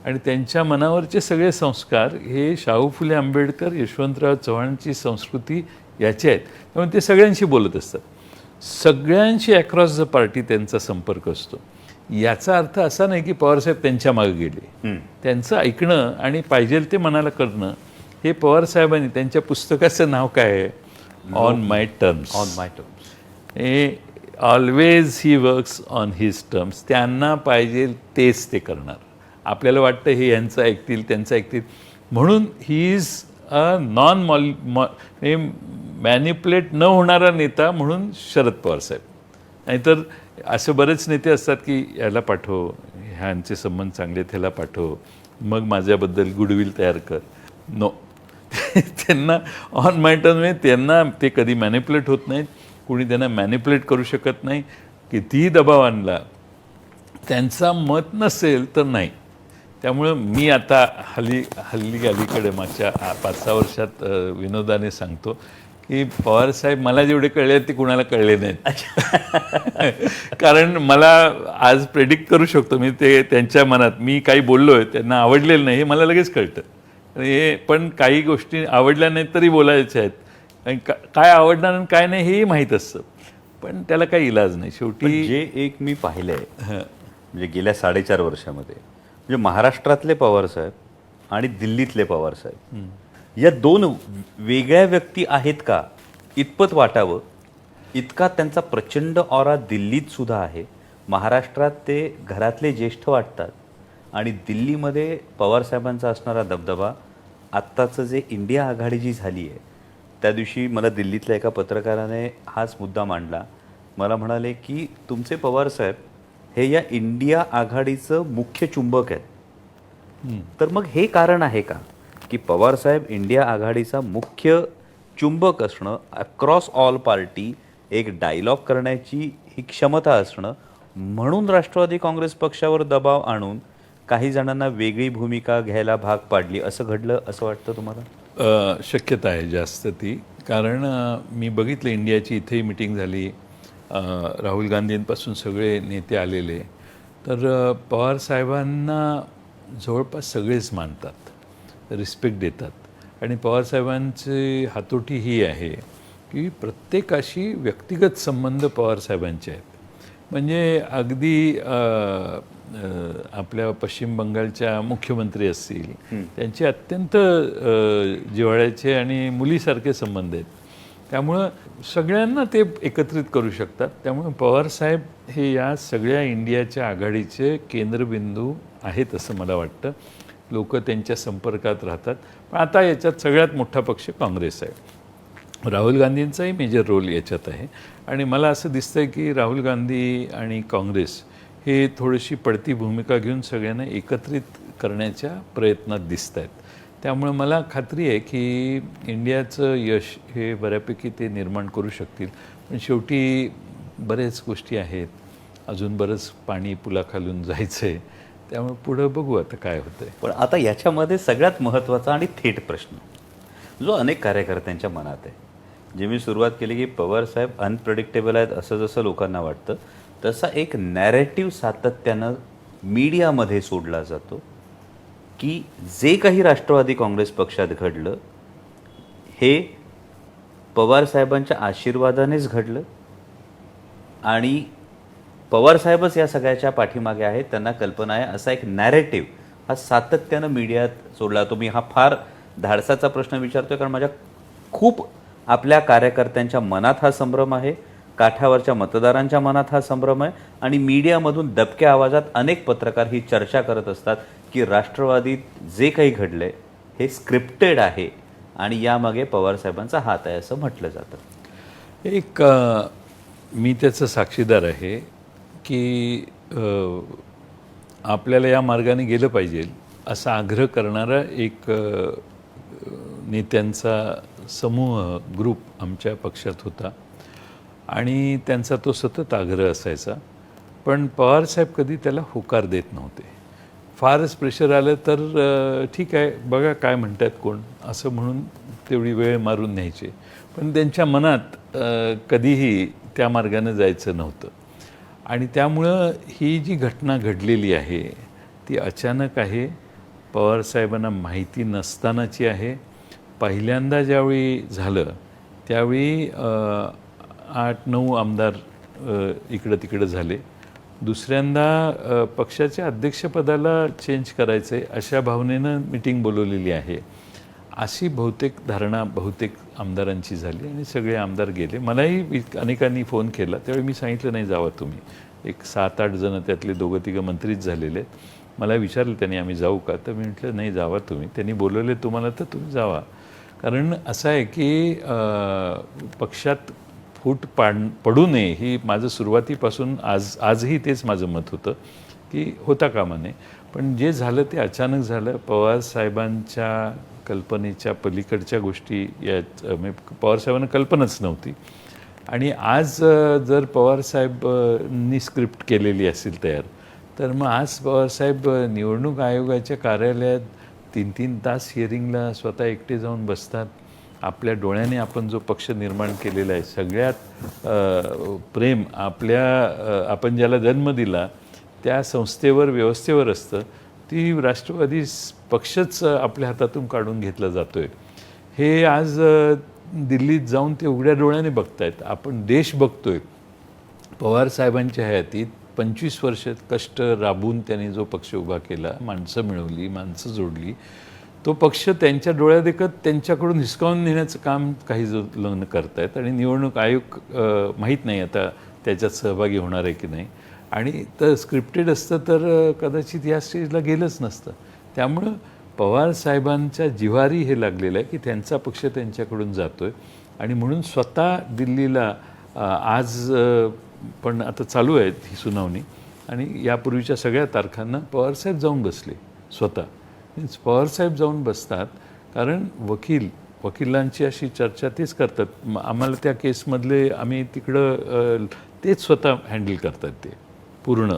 आणि त्यांच्या मनावरचे सगळे संस्कार हे शाहू फुले आंबेडकर, यशवंतराव चव्हाणांची संस्कृती याचे आहेत. त्यामुळे ते सगळ्यांशी बोलत असतात. सगळ्यांशी अक्रॉस द पार्टी त्यांचा संपर्क असतो. याचा अर्थ असा नाही की पवारसाहेब त्यांच्या मागे गेले. त्यांचं ऐकणं आणि पाहिजे ते मनाला करणं हे पवारसाहेबांनी, त्यांच्या पुस्तकाचं नाव काय आहे, on my terms. On my terms. हे always he works on his terms. त्यांना पाहिजे तेच ते करणार. आपल्याला वाटतं हे यांचं ऐकतील, त्यांचं ऐकतील, म्हणून he is a non manipulate न होणारा नेता म्हणून शरद पवार साहेब. नाहीतर असे बरेच नेते असतात की याला पाठव, ह्यांचे संबंध चांगले, ह्याला पाठव, मग माझ्याबद्दल गुडविल तयार कर. नो, त्यांना ऑन माय टर्म्स, त्यांना ते कधी मॅनिप्युलेट होत नाहीत. कुणी त्यांना मॅनिप्युलेट करू शकत नाही. कितीही दबाव आणला, त्यांचा मत नसेल तर नाही. त्यामुळं मी आता अलीकडे मागच्या 5-6 वर्षात विनोदाने सांगतो की पवारसाहेब मला जेवढे कळले ते कुणाला कळले नाहीत. कारण मला आज प्रेडिक्ट करू शकतो मी ते त्यांच्या मनात मी काही बोललो आहे त्यांना आवडलेलं नाही हे मला लगेच कळतं. हे पण काही गोष्टी आवडल्या नाहीत तरी बोलायच्या आहेत. आणि काय आवडणार आणि काय नाही हेही माहीत असतं, पण त्याला काही इलाज नाही. शेवटी जे एक मी पाहिलं आहे म्हणजे गेल्या 4.5 वर्षामध्ये, म्हणजे महाराष्ट्रातले पवारसाहेब आणि दिल्लीतले पवारसाहेब या 2 वेगळ्या व्यक्ती आहेत का इतपत वाटावं इतका त्यांचा प्रचंड ऑरा दिल्लीत सुद्धा आहे. महाराष्ट्रात ते घरातले ज्येष्ठ वाटतात आणि दिल्लीमध्ये पवारसाहेबांचा असणारा दबदबा. आत्ताचं जे इंडिया आघाडी जी झाली आहे त्या दिवशी मला दिल्लीतल्या एका पत्रकाराने हाच मुद्दा मांडला. मला म्हणाले की तुमचे पवारसाहेब हे या इंडिया आघाडीचं मुख्य चुंबक आहेत. तर मग हे कारण आहे का की पवारसाहेब इंडिया आघाडीचा मुख्य चुंबक असणं, अक्रॉस ऑल पार्टी एक डायलॉग करण्याची ही क्षमता असणं, म्हणून राष्ट्रवादी काँग्रेस पक्षावर दबाव आणून काही जणांना वेगळी भूमिका घ्यायला भाग पाडली, असं घडलं असं वाटतं तुम्हाला? शक्यता आहे जास्त ती. कारण मी बघितलं इंडियाची इथेही मिटिंग झाली, राहुल गांधींपासून सगळे नेते आलेले, तर पवार साहेबांना जवळपास सगळेच मानतात, रिस्पेक्ट देतात. आणि पवारसाहेबांची हातोटी ही आहे की प्रत्येकाशी व्यक्तिगत संबंध पवारसाहेबांचे आहेत. म्हणजे अगदी आपल्या पश्चिम बंगालच्या मुख्यमंत्री असतील त्यांचे अत्यंत जिव्हाळ्याचे आणि मुलीसारखे संबंध आहेत. त्यामुळं सगळ्यांना ते एकत्रित करू शकतात. त्यामुळे पवारसाहेब हे या सगळ्या इंडियाच्या आघाडीचे केंद्रबिंदू आहेत असं मला वाटतं. लोक त्यांच्या संपर्कात राहतात. पण आता याच्यात सगळ्यात मोठा पक्ष काँग्रेस आहे. राहुल गांधींचाही मेजर रोल याच्यात आहे. आणि मला असं दिसतंय की राहुल गांधी आणि काँग्रेस हे थोडीशी पडती भूमिका घेऊन सगळ्यांना एकत्रित करण्याच्या प्रयत्नात दिसत आहेत. त्यामुळे मला खात्री आहे की इंडियाचं यश हे बऱ्यापैकी ते निर्माण करू शकतील. पण शेवटी बरेच गोष्टी आहेत, अजून बरंच पाणी पुलाखालून जायचं आहे. त्यामुळे पुढं बघू आता काय होतंय. पण आता याच्यामध्ये सगळ्यात महत्त्वाचा आणि थेट प्रश्न जो अनेक कार्यकर्त्यांच्या मनात आहे, जे मी सुरुवात केली की पवारसाहेब अनप्रेडिक्टेबल आहेत असं जसं लोकांना वाटतं, तसा एक नॅरेटिव्ह सातत्यानं मीडियामध्ये सोडला जातो की जे काही राष्ट्रवादी काँग्रेस पक्षात घडलं हे पवारसाहेबांच्या आशीर्वादानेच घडलं आणि पवारसाहेबच या सगळ्याच्या पाठीमागे आहेत, त्यांना कल्पना आहे, असा एक नॅरेटिव्ह हा सातत्यानं मीडियात सोडला. तुम्ही हा फार धाडसाचा प्रश्न विचारतोय कारण माझ्या खूप आपल्या कार्यकर्त्यांच्या मनात हा संभ्रम आहे, काठावरच्या मतदारांच्या मनात हा संभ्रम आहे आणि मीडियामधून दबक्या आवाजात अनेक पत्रकार ही चर्चा करत असतात की राष्ट्रवादीत जे काही घडलंय हे स्क्रिप्टेड आहे आणि यामागे पवारसाहेबांचा हात आहे असं म्हटलं जातं. एक मी त्याचं साक्षीदार आहे की आपल्याला या मार्गाने गेलं पाहिजे असा आग्रह करणारा एक नेत्यांचा समूह ग्रुप आमच्या पक्षात होता आणि त्यांचा तो सतत आग्रह असायचा. पण पवारसाहेब कधी त्याला होकार देत नव्हते. फारच प्रेशर आलं तर ठीक आहे बघा काय म्हणतात कोण असं म्हणून तेवढी वेळ मारून न्यायचे. पण त्यांच्या मनात कधीही त्या मार्गाने जायचं नव्हतं. आणि त्यामुळं ही जी घटना घडलेली आहे ती अचानक आहे, पवारसाहेबांना माहिती नसतानाची आहे. पहिल्यांदा ज्यावेळी झालं त्यावेळी 8-9 आमदार इकडं तिकडं झाले. दुसऱ्यांदा पक्षाच्या अध्यक्षपदाला चेंज करायचं आहे अशा भावनेनं मिटिंग बोलवलेली आहे अशी बहुतेक धारणा बहुतेक आमदारांची झाली आणि सगळे आमदार गेले. मलाही अनेकांनी फोन केला, त्यावेळी मी सांगितलं नाही जावा तुम्ही. एक 7-8 जण त्यातले 2-3 मंत्रीच झालेले आहेत. मला विचारलं त्यांनी आम्ही जाऊ का, तर मी म्हटलं नाही जावा तुम्ही, त्यांनी बोलवले तुम्हाला तर तुम्ही जावा. कारण असं आहे की पक्षात फूट पडू नये ही माझं सुरुवातीपासून आजही तेच माझं मत होतं की होता कामा नये. पण जे झालं ते अचानक झालं. पवारसाहेबांच्या कल्पनेच्या पलीकडच्या गोष्टी यात पवारसाहेबांना कल्पनाच नव्हती. आणि आज जर पवारसाहेबांनी स्क्रिप्ट केलेली असेल तयार, तर मग आज पवारसाहेब निवडणूक आयोगाच्या कार्यालयात 3-3 तास हिअरिंगला स्वतः एकटे जाऊन बसतात. आपल्या डोळ्याने आपण जो पक्ष निर्माण केलेला आहे, सगळ्यात प्रेम आपण ज्याला जन्म दिला त्या संस्थेवर व्यवस्थेवर असतं, ती राष्ट्रवादी पक्षच आपल्या हातातून काढून घेतला जातो आहे. हे आज दिल्लीत जाऊन ते उघड्या डोळ्याने बघतायत. आपण देश बघतोय. पवारसाहेबांच्या हयातीत 25 वर्ष कष्ट राबून त्यांनी जो पक्ष उभा केला, माणसं मिळवली, माणसं जोडली, तो पक्ष त्यांच्या डोळ्यादेखत त्यांच्याकडून हिसकावून नेण्याचं काम काही जण करतायत. आणि निवडणूक आयोग माहीत नाही आता त्याच्यात सहभागी होणार आहे की नाही. आणि तर स्क्रिप्टेड असतं तर कदाचित या स्टेजला गेलंच नसतं. त्यामुळं पवारसाहेबांच्या जिव्हारी हे लागलेलं आहे की त्यांचा पक्ष त्यांच्याकडून जातो आहे. आणि म्हणून स्वतः दिल्लीला आज पण आता चालू आहे ही सुनावणी आणि यापूर्वीच्या सगळ्या तारखांना पवारसाहेब जाऊन बसले स्वतः. मीन्स पवारसाहेब जाऊन बसतात कारण वकिलांची अशी चर्चा तेच करतात. आम्हाला त्या केसमधले आम्ही तिकडं तेच स्वतः हँडल करतात ते पूर्ण.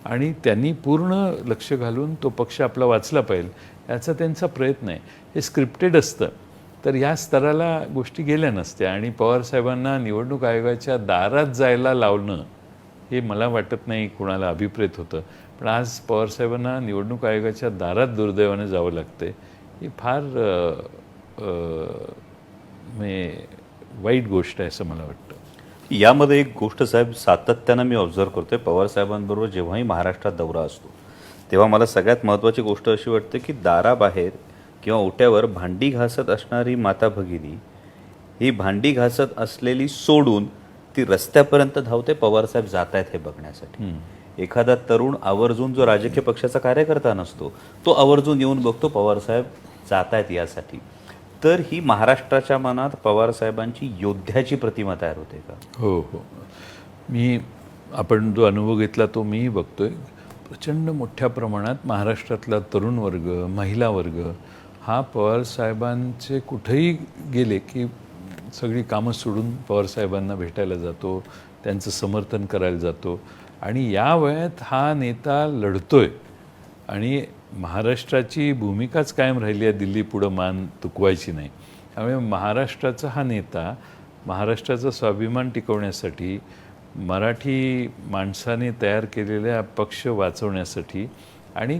आणि त्यांनी पूर्ण लक्ष घालून तो पक्ष आपला वाचला पाहिजे याचा त्यांचा प्रयत्न आहे. हे स्क्रिप्टेड असतं तर या स्तराला गोष्टी गेल्या नसत्या. आणि पवारसाहेबांना निवडणूक आयोगाच्या दारात जायला लावणं हे मला वाटत नाही कुणाला अभिप्रेत होतं. पण आज पवारसाहेबांना निवडणूक आयोगाच्या दारात दुर्दैवाने जावं लागतं. ही फार वाईट गोष्ट आहे असं मला वाटतं. यामध्ये एक गोष्ट साहेब सातत्यानं मी ऑब्झर्व करतोय, पवार साहेबांबरोबर जेव्हाही महाराष्ट्रात दौरा असतो तेव्हा मला सगळ्यात महत्त्वाची गोष्ट अशी वाटते की दाराबाहेर किंवा ओट्यावर भांडी घासत असणारी माता भगिनी ही भांडी घासत असलेली सोडून ती रस्त्यापर्यंत धावते पवारसाहेब जात आहेत हे बघण्यासाठी. एखादा तरुण आवर्जून जो राजकीय पक्षाचा कार्यकर्ता नसतो तो आवर्जून येऊन बघतो पवारसाहेब जात आहेत यासाठी. तर ही महाराष्ट्राच्या मनात पवारसाहेबांची योद्ध्याची प्रतिमा तयार होते का? हो हो, आपण जो अनुभव घेतला तो मीही बघतोय. प्रचंड मोठ्या प्रमाणात महाराष्ट्रातला तरुण वर्ग, महिला वर्ग हा पवारसाहेबांचे कुठेही गेले की सगळी कामं सोडून पवारसाहेबांना भेटायला जातो, त्यांचं समर्थन करायला जातो. आणि या वयात हा नेता लढतोय आणि महाराष्ट्राची भूमिकाच कायम राहिली आहे, दिल्ली पुढं मान तुकवायची नाही. त्यामुळे महाराष्ट्राचा हा नेता महाराष्ट्राचा स्वाभिमान टिकवण्यासाठी, मराठी माणसाने तयार केलेल्या पक्ष वाचवण्यासाठी आणि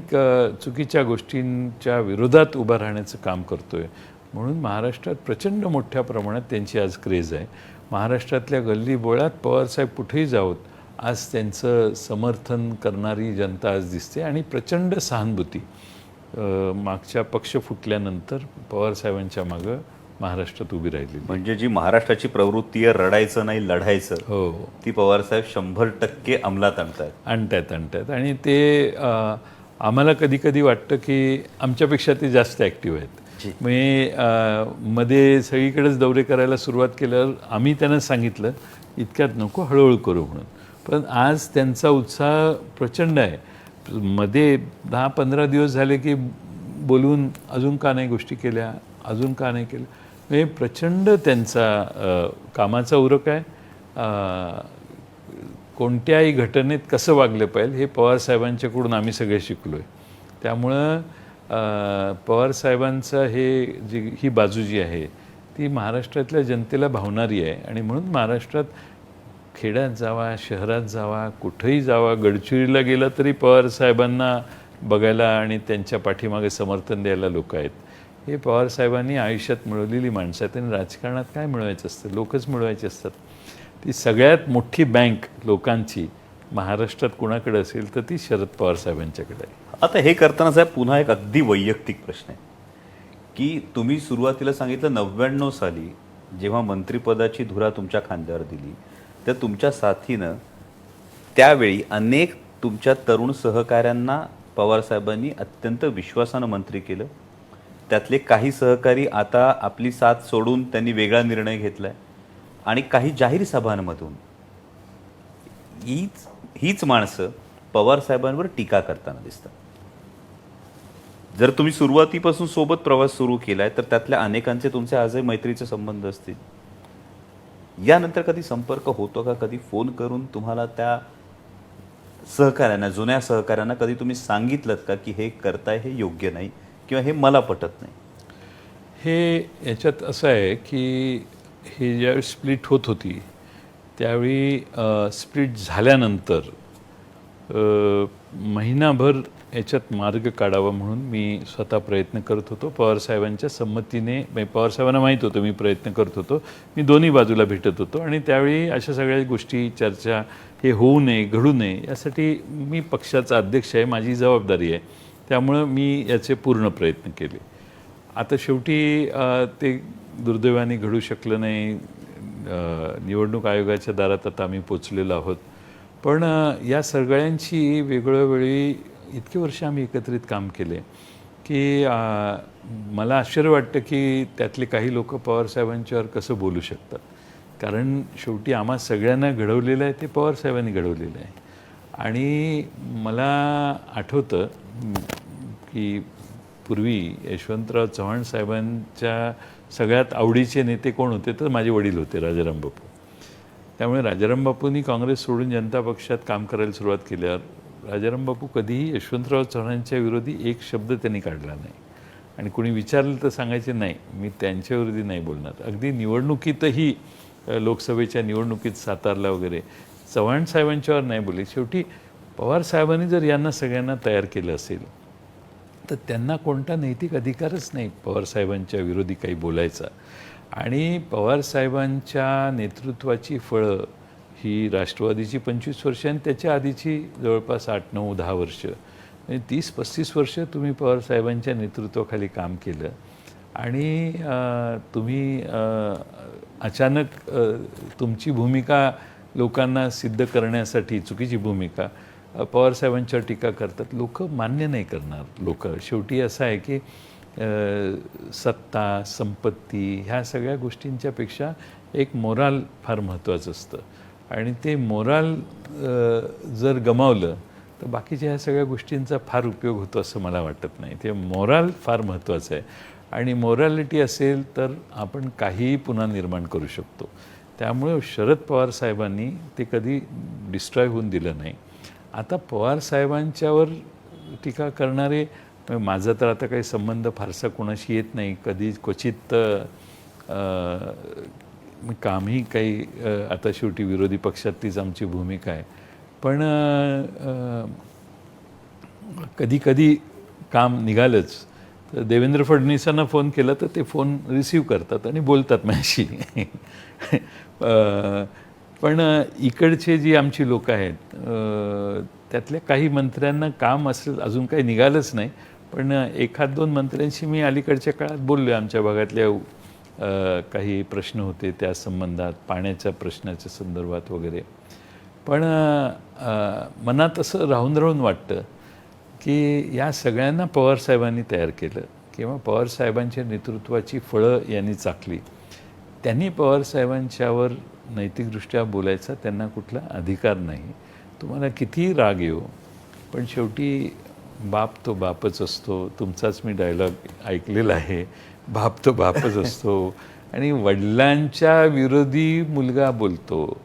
चुकीच्या गोष्टींच्या विरोधात उभं राहण्याचं काम करतोय. म्हणून महाराष्ट्रात प्रचंड मोठ्या प्रमाणात त्यांची आज क्रेज आहे. महाराष्ट्रातल्या गल्लीबोळात पवारसाहेब कुठेही जावोत आज त्यांचं समर्थन करणारी जनता आज दिसते आणि प्रचंड सहानुभूती मागच्या पक्ष फुटल्यानंतर पवारसाहेबांच्या मागं महाराष्ट्रात उभी राहिली. म्हणजे जी महाराष्ट्राची प्रवृत्ती आहे रडायचं नाही लढायचं, हो, ती पवारसाहेब 100% अंमलात आणतायत. आणि ते आम्हाला कधी कधी वाटतं की आमच्यापेक्षा ते जास्त ॲक्टिव्ह आहेत. म्हणजे मध्ये सगळीकडेच दौरे करायला सुरुवात केल्यावर आम्ही त्यांना सांगितलं इतक्यात नको, हळूहळू करू म्हणून. पण आज त्यांचा उत्साह प्रचंड आहे. मध्ये 10-15 दिवस झाले की बोलून अजून का नाही गोष्टी केल्या, अजून का नाही केल्या. म्हणजे प्रचंड त्यांचा कामाचा उरक आहे. कोणत्याही घटनेत कसं वागलं पाहिजे हे पवारसाहेबांच्याकडून आम्ही सगळे शिकलो आहे. त्यामुळं पवारसाहेबांचं ही बाजू जी आहे ती महाराष्ट्रातल्या जनतेला भावणारी आहे. आणि म्हणून महाराष्ट्रात खेड्यात जावा, शहरात जावा, कुठेही जावा, गडचिरोलीला गेलं तरी पवारसाहेबांना बघायला आणि त्यांच्या पाठीमागे समर्थन द्यायला लोक आहेत. हे पवारसाहेबांनी आयुष्यात मिळवलेली माणसं आहेत. आणि राजकारणात काय मिळवायचं असतं, लोकच मिळवायचे असतात. ती सगळ्यात मोठी बँक लोकांची महाराष्ट्रात कुणाकडे असेल तर ती शरद पवार साहेबांच्याकडे आहे. आता हे करताना साहेब पुन्हा एक अगदी वैयक्तिक प्रश्न आहे की तुम्ही सुरुवातीला सांगितलं 99 साली जेव्हा मंत्रिपदाची धुरा तुमच्या खांद्यावर दिली तर तुमच्या साथीनं त्यावेळी अनेक तुमच्या तरुण सहकाऱ्यांना पवारसाहेबांनी अत्यंत विश्वासानं मंत्री केलं. त्यातले काही सहकारी आता आपली साथ सोडून त्यांनी वेगळा निर्णय घेतला आहे आणि काही जाहीर सभांमधून हीच माणसं पवारसाहेबांवर टीका करताना दिसतात. जर तुम्ही सुरुवातीपासून सोबत प्रवास सुरू केलाय तर त्यातल्या अनेकांचे तुमचे आजही मैत्रीचे संबंध असतील. यानंतर कधी संपर्क होतो का? कधी फोन करून तुम्हाला त्या सहकाऱ्यांना, जुन्या सहकाऱ्यांना कधी तुम्ही सांगितलं का की हे करताय हे योग्य नाही किंवा हे मला पटत नाही? हे याच्यात असं आहे की हे ज्यावेळी स्प्लिट होत होती त्यावेळी स्प्लिट झाल्यानंतर महिनाभर याच्यात मार्ग काढावा म्हणून मी स्वतः प्रयत्न करत होतो. पवारसाहेबांच्या संमतीने, पवारसाहेबांना माहीत होतं मी प्रयत्न करत होतो. मी दोन्ही बाजूला भेटत होतो आणि त्यावेळी अशा सगळ्या गोष्टी चर्चा हे होऊ नये, घडू नये यासाठी मी पक्षाचा अध्यक्ष आहे, माझी जबाबदारी आहे. त्यामुळं मी याचे पूर्ण प्रयत्न केले. आता शेवटी ते दुर्दैवाने घडू शकलं नाही. निवडणूक आयोगाच्या दारात आता आम्ही पोचलेलो आहोत. पण या सगळ्यांची वेगळ्यावेळी इतकी वर्ष आम्ही एकत्रित काम केले की मला आश्चर्य वाटतं की त्यातले काही लोक पवारसाहेबांच्यावर कसं बोलू शकतात. कारण शेवटी आम्हा सगळ्यांना घडवलेलं आहे ते पवारसाहेबांनी घडवलेलं आहे. आणि मला आठवतं की पूर्वी यशवंतराव चव्हाण साहेबांच्या सगळ्यात आवडीचे नेते कोण होते तर माझे वडील होते, राजाराम बापू. त्यामुळे राजाराम बापूंनी काँग्रेस सोडून जनता पक्षात काम करायला सुरुवात केल्यावर राजाराम बापू कधीही यशवंतराव चव्हाणांच्या विरोधी एक शब्द त्यांनी काढला नाही. आणि कोणी विचारलं तर सांगायचे नाही मी त्यांच्या विरोधी नाही बोलणार. अगदी निवडणुकीतही, लोकसभेच्या निवडणुकीत सातारला वगैरे चव्हाण साहेबांच्यावर नाही बोलले. शेवटी पवार साहेबांनी जर यांना सगळ्यांना तयार केलं असेल तर त्यांना कोणता नैतिक अधिकारच नाही पवारसाहेबांच्या विरोधी काही बोलायचा. आणि पवारसाहेबांच्या नेतृत्वाची फळं ही राष्ट्रवादीची 25 वर्ष आणि त्याच्या आधीची जवळपास 8, 9, 10 वर्ष म्हणजे 30-35 वर्ष तुम्ही पवारसाहेबांच्या नेतृत्वाखाली काम केलं आणि तुम्ही अचानक तुमची भूमिका लोकांना सिद्ध करण्यासाठी चुकीची भूमिका पवारसाहेबांच्यावर टीका करतात. लोक मान्य नाही करणार. लोक शेवटी असं आहे की सत्ता, संपत्ती ह्या सगळ्या गोष्टींच्या पेक्षा एक मोराल फार महत्त्वाचं असतं आणि ते मोराल जर गमावलं तर बाकीच्या ह्या सगळ्या गोष्टींचा फार उपयोग होतो असं मला वाटत नाही. ते मोराल फार महत्त्वाचं आहे आणि मोरॅलिटी असेल तर आपण काहीही पुन्हा निर्माण करू शकतो. त्यामुळे शरद पवार साहेबांनी ते कधी डिस्ट्रॉय होऊन दिलं नाही. आता पवार साहेबांच्यावर टीका करणारे, माझा तर आता काही संबंध फारसा कोणाशी येत नाही, कधी क्वचित कामही काही आता शेवटी विरोधी पक्षातलीच आमची भूमिका आहे, पण कधी कधी काम निघालंच तर देवेंद्र फडणवीसांना फोन केला तर ते फोन रिसीव्ह करतात आणि बोलतात माझ्याशी. पण इकडचे जी आमची लोक आहेत त्यातल्या काही मंत्र्यांना काम असेल, अजून काही निघालंच नाही, पण 1-2 मंत्र्यांशी मी अलीकडच्या काळात बोललो. आमच्या भागातल्या काही प्रश्न होते त्या संबंधात, पाण्याच्या प्रश्नाच्या संदर्भात वगैरे. पण मनात असं राहून राहून वाटतं की या सगळ्यांना पवारसाहेबांनी तयार केलं किंवा पवारसाहेबांच्या नेतृत्वाची फळं यांनी चाखली. त्यांनी पवारसाहेबांच्यावर नैतिकदृष्ट्या बोलायचा त्यांना कुठला अधिकार नाही. तुम्हाला कितीही राग येऊ, पण शेवटी बाप तो बापच असतो. तुमचाच मी डायलॉग ऐकलेला आहे, बाप तो बापच असतो. आणि वडिलांच्या विरोधी मुलगा बोलतो,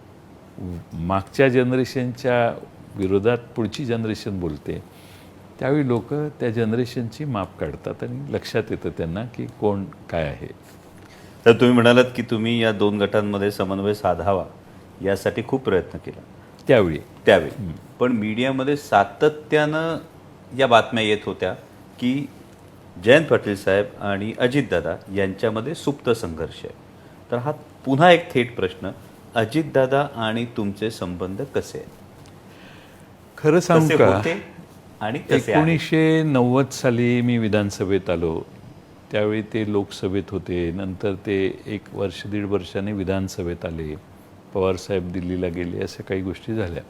मागच्या जनरेशनच्या विरोधात पुढची जनरेशन बोलते, त्यावेळी लोक त्या जनरेशनची माप काढतात आणि लक्षात येतं त्यांना की कोण काय आहे. तर तुम्ही म्हणालात की तुम्ही या 2 गटांमध्ये समन्वय साधावा यासाठी खूप प्रयत्न केला त्यावेळी. पण मीडियामध्ये सातत्यानं या बातम्या येत होत्या की जयंत पाटील साहेब आणि अजितदादा यांच्यामध्ये सुप्त संघर्ष आहे. तर हा पुन्हा एक थेट प्रश्न, अजितदादा आणि तुमचे संबंध कसे आहेत? खरं सांगू का, आणि 1990 साली मी विधानसभेत आलो. त्यावेळी ते लोकसभेत होते, नंतर ते 1 वर्ष 1.5 वर्षाने विधानसभेत आले, पवारसाहेब दिल्लीला गेले, अशा काही गोष्टी झाल्या.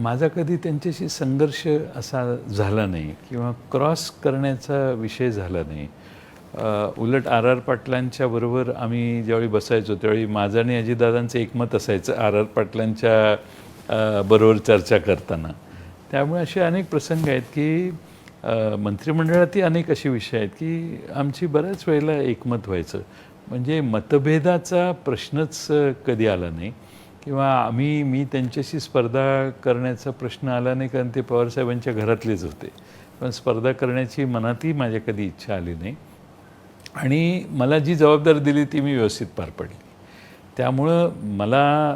माझा कधी त्यांच्याशी संघर्ष असा झाला नाही किंवा क्रॉस करण्याचा विषय झाला नाही. उलट RR पाटलांच्या बरोबर आम्ही ज्यावेळी बसायचो त्यावेळी माझं आणि अजितदादांचं एकमत असायचं RR पाटलांच्या बरोबर चर्चा करताना. त्यामुळे असे अनेक प्रसंग आहेत की मंत्रिमंडळातही अनेक असे विषय आहेत की आमची बऱ्याच वेळेला एकमत व्हायचं. म्हणजे मतभेदाचा प्रश्नच कधी आला नाही किंवा मी त्यांच्याशी स्पर्धा करण्याचा प्रश्न आला नाही, कारण ते पवारसाहेबांच्या घरातलेच होते. पण स्पर्धा करण्याची मनातही माझ्या कधी इच्छा आली नाही आणि मला जी जबाबदारी दिली ती मी व्यवस्थित पार पडली. त्यामुळं मला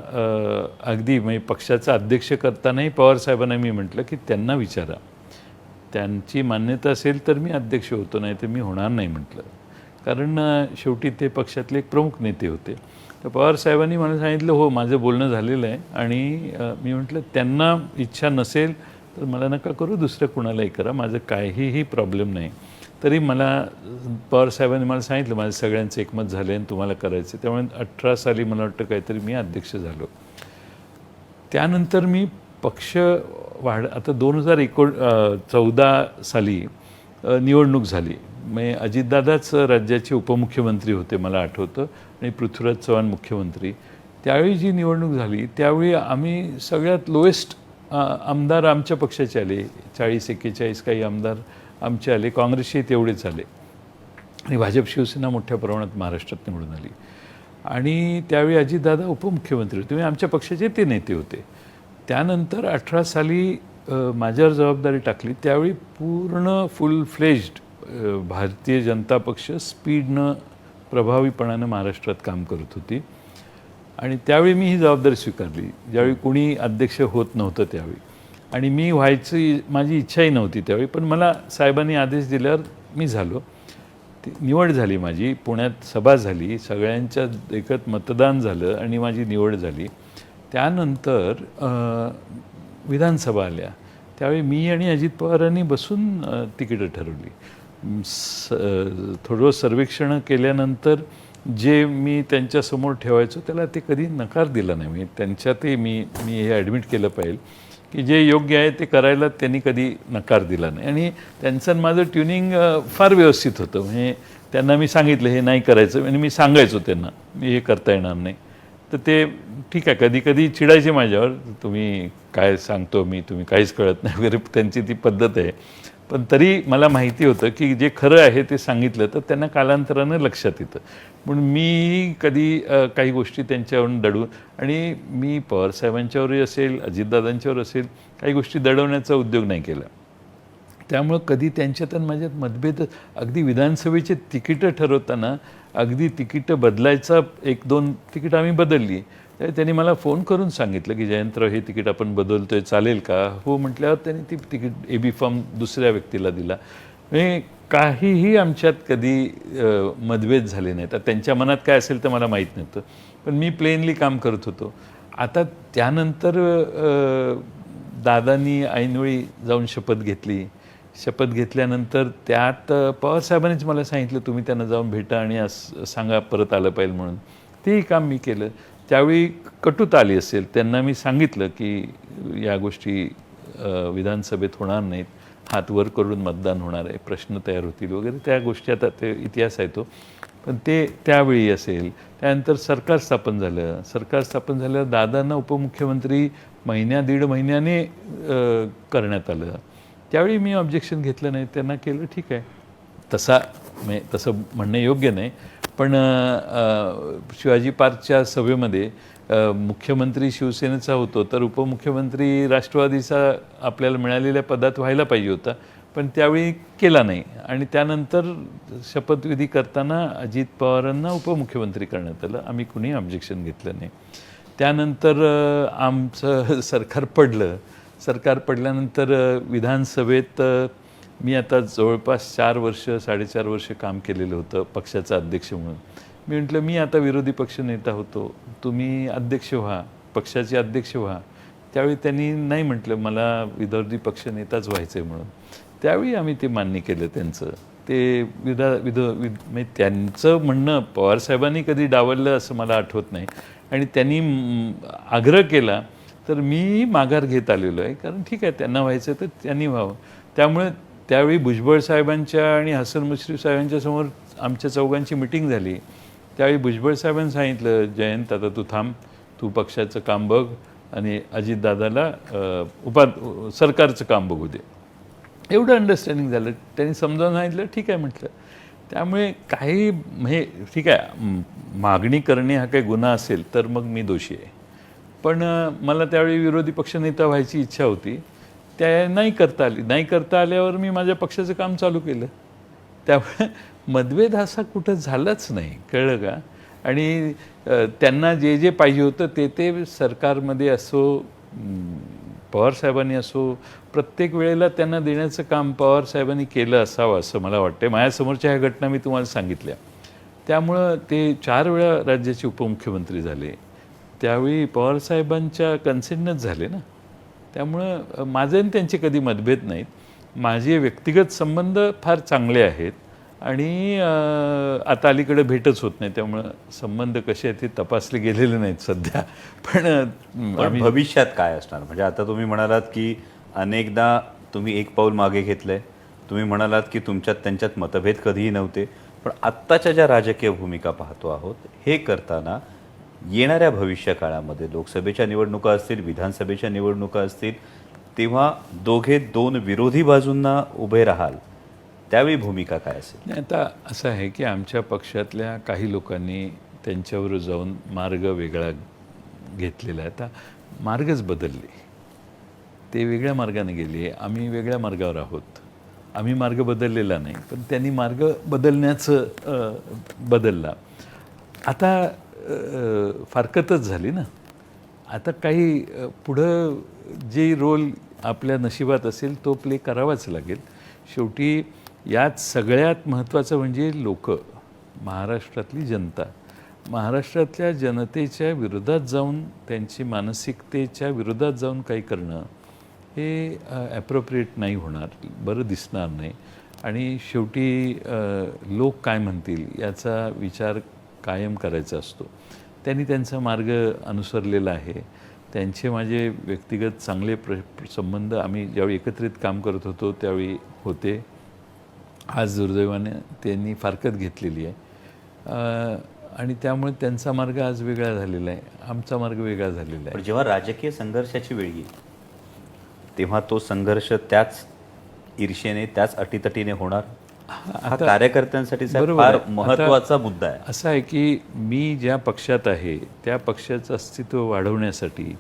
अगदी म्हणजे पक्षाचा अध्यक्ष करतानाही पवारसाहेबांना मी म्हटलं की त्यांना विचारा, त्यांची मान्यता असेल तर मी अध्यक्ष होतो, नाही तर मी होणार नाही म्हटलं. कारण शेवटी ते पक्षातले एक प्रमुख नेते होते. तर पवारसाहेबांनी मला सांगितलं हो माझं बोलणं झालेलं आहे आणि मी म्हटलं त्यांना इच्छा नसेल तर मला नका करू, दुसरं कुणालाही करा, माझं काहीही प्रॉब्लेम नाही. तरी मला पवारसाहेबांनी मला सांगितलं माझं सगळ्यांचं एकमत झालं आहे आणि तुम्हाला करायचं. त्यामुळे 18 साली मला वाटतं काहीतरी मी अध्यक्ष झालो. त्यानंतर मी पक्ष आता 2014 साली निवडणूक झाली. म्हणजे अजितदादाच राज्याचे उपमुख्यमंत्री होते मला आठवतं आणि पृथ्वीराज चव्हाण मुख्यमंत्री. त्यावेळी जी निवडणूक झाली त्यावेळी आम्ही सगळ्यात लोएस्ट आमदार आमच्या पक्षाचे आले, 40-41 काही आमदार आमचे आले, काँग्रेसचे तेवढेच आले आणि भाजप शिवसेना मोठ्या प्रमाणात महाराष्ट्रात निवडून आली. आणि त्यावेळी अजितदादा उपमुख्यमंत्री होते, आमच्या पक्षाचे ते नेते होते. त्यानंतर 18 साली माझ्यावर जबाबदारी टाकली. त्यावेळी पूर्ण फुल फ्लेज्ड भारतीय जनता पक्ष स्पीडनं प्रभावीपणानं महाराष्ट्रात काम करत होती आणि त्यावेळी मी ही जबाबदारी स्वीकारली ज्यावेळी कोणी अध्यक्ष होत नव्हतं त्यावेळी. आणि मी व्हायची माझी इच्छाही नव्हती त्यावेळी, पण मला साहेबांनी आदेश दिल्यावर मी झालो. ती निवड झाली माझी, पुण्यात सभा झाली, सगळ्यांच्या एकत मतदान झालं आणि माझी निवड झाली. त्यानंतर विधानसभा आल्या, त्यावेळी मी आणि अजित पवारांनी बसून तिकीटं ठरवली. थोडं सर्वेक्षण केल्यानंतर जे मी त्यांच्यासमोर ठेवायचो त्याला ते कधी नकार दिला नाही. मी त्यांच्यातही मी हे ॲडमिट केलं पाहिजे की जे योग्य आहे ते करायला त्यांनी कधी नकार दिला नाही. आणि त्यांचं आणि माझं ट्युनिंग फार व्यवस्थित होतं. म्हणजे त्यांना मी सांगितलं हे नाही करायचं आणि मी सांगायचो त्यांना मी हे करता येणार नाही, तर ते ठीक आहे. कधी कधी चिडायचे माझ्यावर, तुम्ही काय सांगतो मी, तुम्ही काहीच कळत नाही वगैरे, त्यांची ती पद्धत आहे. पण तरी मला माहिती होतं की जे खरं आहे ते सांगितलं तर त्यांना कालांतरानं लक्षात येतं. म्हणून मी कधी काही गोष्टी त्यांच्यावरून दडून, आणि मी पवारसाहेबांच्यावरही असेल अजितदादांच्यावर असेल काही गोष्टी दडवण्याचा उद्योग नाही केला. त्यामुळं कधी त्यांच्यात आणि माझ्यात मतभेद, अगदी विधानसभेचे तिकीटं ठरवताना अगदी तिकीटं बदलायचा 1-2 तिकीटं आम्ही बदलली. त्यांनी मला फोन करून सांगितलं की जयंतराव हे तिकीट आपण बदलतोय चालेल का? हो म्हटल्यावर त्यांनी ती तिकीट AB फॉर्म दुसऱ्या व्यक्तीला दिला. म्हणजे काहीही आमच्यात कधी मतभेद झाले नाहीत. तर त्यांच्या मनात काय असेल तर मला माहीत नव्हतं, पण मी प्लेनली काम करत होतो. आता त्यानंतर दादांनी ऐनवेळी जाऊन शपथ घेतली. शपथ घेतल्यानंतर त्यात पवारसाहेबांनीच मला सांगितलं तुम्ही त्यांना जाऊन भेटा आणि सांगा परत आलं पाहिजे म्हणून. तेही काम मी केलं. त्यावेळी कटुता आली असेल, त्यांना मी सांगितलं की या गोष्टी विधानसभेत होणार नाहीत, हात वर करून मतदान होणार आहे, प्रश्न तयार होतील वगैरे, त्या गोष्टी आता ते इतिहास आहे तो. पण ते त्यावेळी असेल. त्यानंतर सरकार स्थापन झालं. सरकार स्थापन झाल्यावर दादांना उपमुख्यमंत्री 1-1.5 महिन्याने करण्यात आलं. त्यावेळी मी ऑब्जेक्शन घेतलं नाही, त्यांना केलं ठीक आहे. तसं म्हणणं योग्य नाही, पण शिवाजी पार्कच्या सभेमध्ये मुख्यमंत्री शिवसेनेचा होतो तर उपमुख्यमंत्री राष्ट्रवादीचा आपल्याला मिळालेल्या पदात व्हायला पाहिजे होता, पण त्यावेळी केला नाही. आणि त्यानंतर शपथविधी करताना अजित पवारांना उपमुख्यमंत्री करण्यात आलं. आम्ही कुणीही ऑब्जेक्शन घेतलं नाही. त्यानंतर आमचं सरकार पडलं. सरकार पडल्यानंतर विधानसभेत मी आता जवळपास 4 वर्ष 4.5 वर्ष काम केलेलं होतं पक्षाचा अध्यक्ष म्हणून. मी म्हटलं मी आता विरोधी पक्षनेता होतो, तुम्ही अध्यक्ष व्हा, पक्षाचे अध्यक्ष व्हा. त्यावेळी त्यांनी नाही म्हटलं मला विरोधी पक्षनेताच व्हायचं आहे म्हणून. त्यावेळी आम्ही ते मान्य केलं त्यांचं. ते म्हणजे त्यांचं म्हणणं पवारसाहेबांनी कधी डावललं असं मला आठवत नाही. आणि त्यांनी आग्रह केला तर मी माघार घेत आलेलो आहे, कारण ठीक आहे त्यांना व्हायचं तर त्यांनी व्हावं. त्यामुळे त्यावेळी भुजबळ साहेबांच्या आणि हसन मुश्रीफ साहेबांच्या समोर आमच्या चौघांची मिटिंग झाली. त्यावेळी भुजबळ साहेबांनी सांगितलं जयंत आता तू थांब, तू पक्षाचं काम बघ आणि अजितदादाला सरकारचं काम बघू दे. एवढं अंडरस्टँडिंग झालं. त्यांनी समजावून सांगितलं ठीक आहे म्हटलं. त्यामुळे काही म्हणजे ठीक आहे, मागणी करणे हा काही गुन्हा असेल तर मग मी दोषी आहे, पण मला त्यावेळी विरोधी पक्षनेता व्हायची इच्छा होती. त्या नाही करता आली. नाही करता आल्यावर मी माझ्या पक्षाचं काम चालू केलं. त्यामुळे मतभेद असा कुठं झालाच नाही, कळलं का? आणि त्यांना जे जे पाहिजे होतं ते सरकारमध्ये असो पवारसाहेबांनी असो प्रत्येक वेळेला त्यांना देण्याचं काम पवारसाहेबांनी केलं असावं असं मला वाटतं. माझ्यासमोरच्या ह्या घटना मी तुम्हाला सांगितल्या. त्यामुळं ते 4 वेळा राज्याचे उपमुख्यमंत्री झाले. त्यावेळी पवारसाहेबांच्या कन्सेंटनंच झाले ना. त्यामुळं माझे आणि त्यांचे कधी मतभेद नाहीत. माझे व्यक्तिगत संबंध फार चांगले आहेत आणि आता अलीकडे भेटच होत नाही, त्यामुळं संबंध कसे आहेत ते तपासले गेलेले नाहीत सध्या. पण भविष्यात काय असणार? म्हणजे आता तुम्ही म्हणालात की अनेकदा तुम्ही एक पाऊल मागे घेतलंय, तुम्ही म्हणालात की तुमच्यात त्यांच्यात मतभेद कधीही नव्हते, पण आत्ताच्या ज्या राजकीय भूमिका पाहतो आहोत हे करताना येणाऱ्या भविष्य काळामध्ये लोकसभेच्या निवडणुका असतील, विधानसभेच्या निवडणुका असतील, तेव्हा दोघे 2 विरोधी बाजूंना उभे राहाल, त्यावेळी भूमिका काय असेल? आता असं आहे की आमच्या पक्षातल्या काही लोकांनी त्यांच्यावर जाऊन मार्ग वेगळा घेतलेला आहे. आता मार्गच बदलले, ते वेगळ्या मार्गाने गेले, आम्ही वेगळ्या मार्गावर आहोत. आम्ही मार्ग बदललेला नाही, पण त्यांनी मार्ग बदलण्याचं बदलला. आता फारकतच झाली ना. आता काही पुढं जे रोल आपल्या नशिबात असेल तो प्ले करावाच लागेल. शेवटी यात सगळ्यात महत्त्वाचं म्हणजे लोक, महाराष्ट्रातली जनता. महाराष्ट्रातल्या जनतेच्या विरोधात जाऊन, त्यांची मानसिकतेच्या विरोधात जाऊन काही करणं हे ॲप्रोप्रिएट नाही होणार, बरं दिसणार नाही. आणि शेवटी लोक काय म्हणतील याचा विचार कायम करायचा असतो. त्यांनी त्यांचा मार्ग अनुसरलेला आहे. त्यांचे माझे व्यक्तिगत चांगले संबंध आम्ही ज्यावेळी एकत्रित काम करत होतो त्यावेळी होते. आज दुर्दैवाने त्यांनी फारकत घेतलेली आहे आणि त्यामुळे त्यांचा मार्ग आज वेगळा झालेला आहे, आमचा मार्ग वेगळा झालेला आहे. पण जेव्हा राजकीय संघर्षाची वेळ येईल तेव्हा तो संघर्ष त्याच ईर्षेने, त्याच अटीतटीने होणार. हा कार्यकर्त्यांसाठी फार महत्त्वाचा मुद्दा आहे. असा आहे की मी ज्या पक्षात आहे त्या पक्षाचं अस्तित्व वाढवण्यासाठी,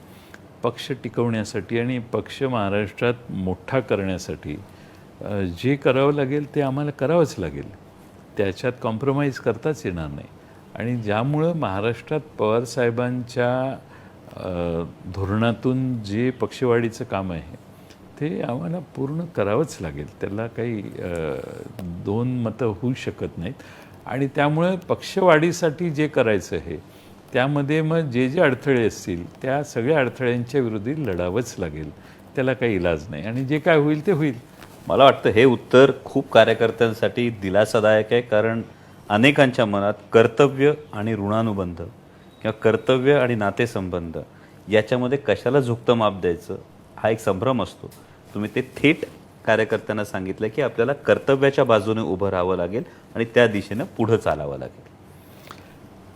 पक्ष टिकवण्यासाठी आणि पक्ष महाराष्ट्रात मोठा करण्यासाठी जे करावं लागेल ते आम्हाला करावंच लागेल. त्याच्यात कॉम्प्रोमाइज करताच येणार नाही. आणि ज्यामुळं महाराष्ट्रात पवारसाहेबांच्या धोरणातून जे पक्षवाढीचं काम आहे ते आम्हाला पूर्ण करावंच लागेल. त्याला काही दोन मतं होऊ शकत नाहीत. आणि त्यामुळे पक्षवाढीसाठी जे करायचं आहे त्यामध्ये मग जे जे अडथळे असतील त्या सगळ्या अडथळ्यांच्या विरोधी लढावंच लागेल. त्याला काही इलाज नाही आणि जे काय होईल ते होईल. मला वाटतं हे उत्तर खूप कार्यकर्त्यांसाठी दिलासादायक आहे, कारण अनेकांच्या मनात कर्तव्य आणि ऋणानुबंध किंवा कर्तव्य आणि नातेसंबंध याच्यामध्ये कशाला झुकतं माप द्यायचं हा एक संभ्रम असतो. तुम्ही ते थेट कार्यकर्त्यांना सांगितलं की आपल्याला कर्तव्याच्या बाजूने उभं राहावं लागेल आणि त्या दिशेनं पुढं चालावं लागेल.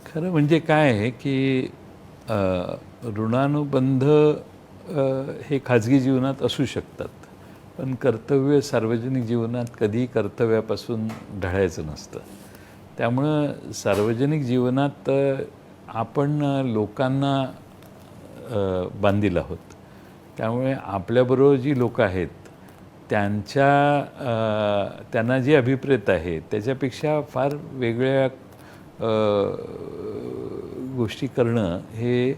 खरं म्हणजे काय आहे की ऋणानुबंध हे खाजगी जीवनात असू शकतात, पण कर्तव्य सार्वजनिक जीवनात कधीही कर्तव्यापासून ढळायचं नसतं. त्यामुळं सार्वजनिक जीवनात आपण लोकांना बांधील आहोत. त्यामुळे आपल्याबरोबर जी लोक आहेत त्यांना जे अभिप्रेत आहे त्याच्यापेक्षा फार वेगळ्या गोष्टी करणं हे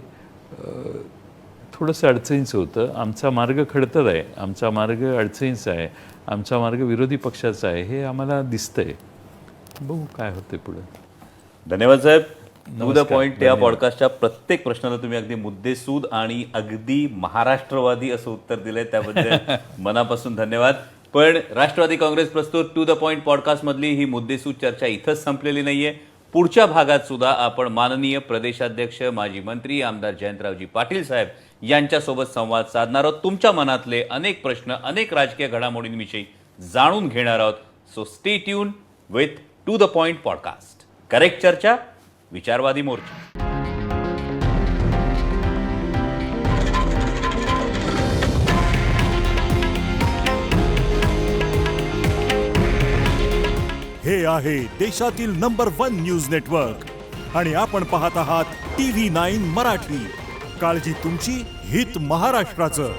थोडंसं अडचणीचं होतं. आमचा मार्ग खडतर आहे, आमचा मार्ग अडचणीचा आहे, आमचा मार्ग विरोधी पक्षाचा आहे हे आम्हाला दिसतंय. बघू काय होते पुढे. धन्यवाद साहेब. टू द पॉइंट या पॉडकास्टच्या प्रत्येक प्रश्नाला तुम्ही अगदी मुद्देसूद आणि अगदी महाराष्ट्रवादी असं उत्तर दिलंय, त्याबद्दल मनापासून धन्यवाद. पण राष्ट्रवादी काँग्रेस प्रस्तुत टू द पॉइंट पॉडकास्ट मधली ही मुद्देसूद चर्चा इथंच संपलेली नाहीये. पुढच्या भागात सुद्धा आपण माननीय प्रदेशाध्यक्ष, माजी मंत्री आमदार जयंतरावजी पाटील साहेब यांच्यासोबत संवाद साधणार आहोत. तुमच्या मनातले अनेक प्रश्न, अनेक राजकीय घडामोडींविषयी जाणून घेणार आहोत. So stay tune with to the point podcast. Correct चर्चा, विचारवादी मोर्चा. हे आहे देशातील नंबर 1 न्यूज नेटवर्क आणि आपण पाहत आहात TV9 मराठी. काळजी तुमची, हित महाराष्ट्राचं.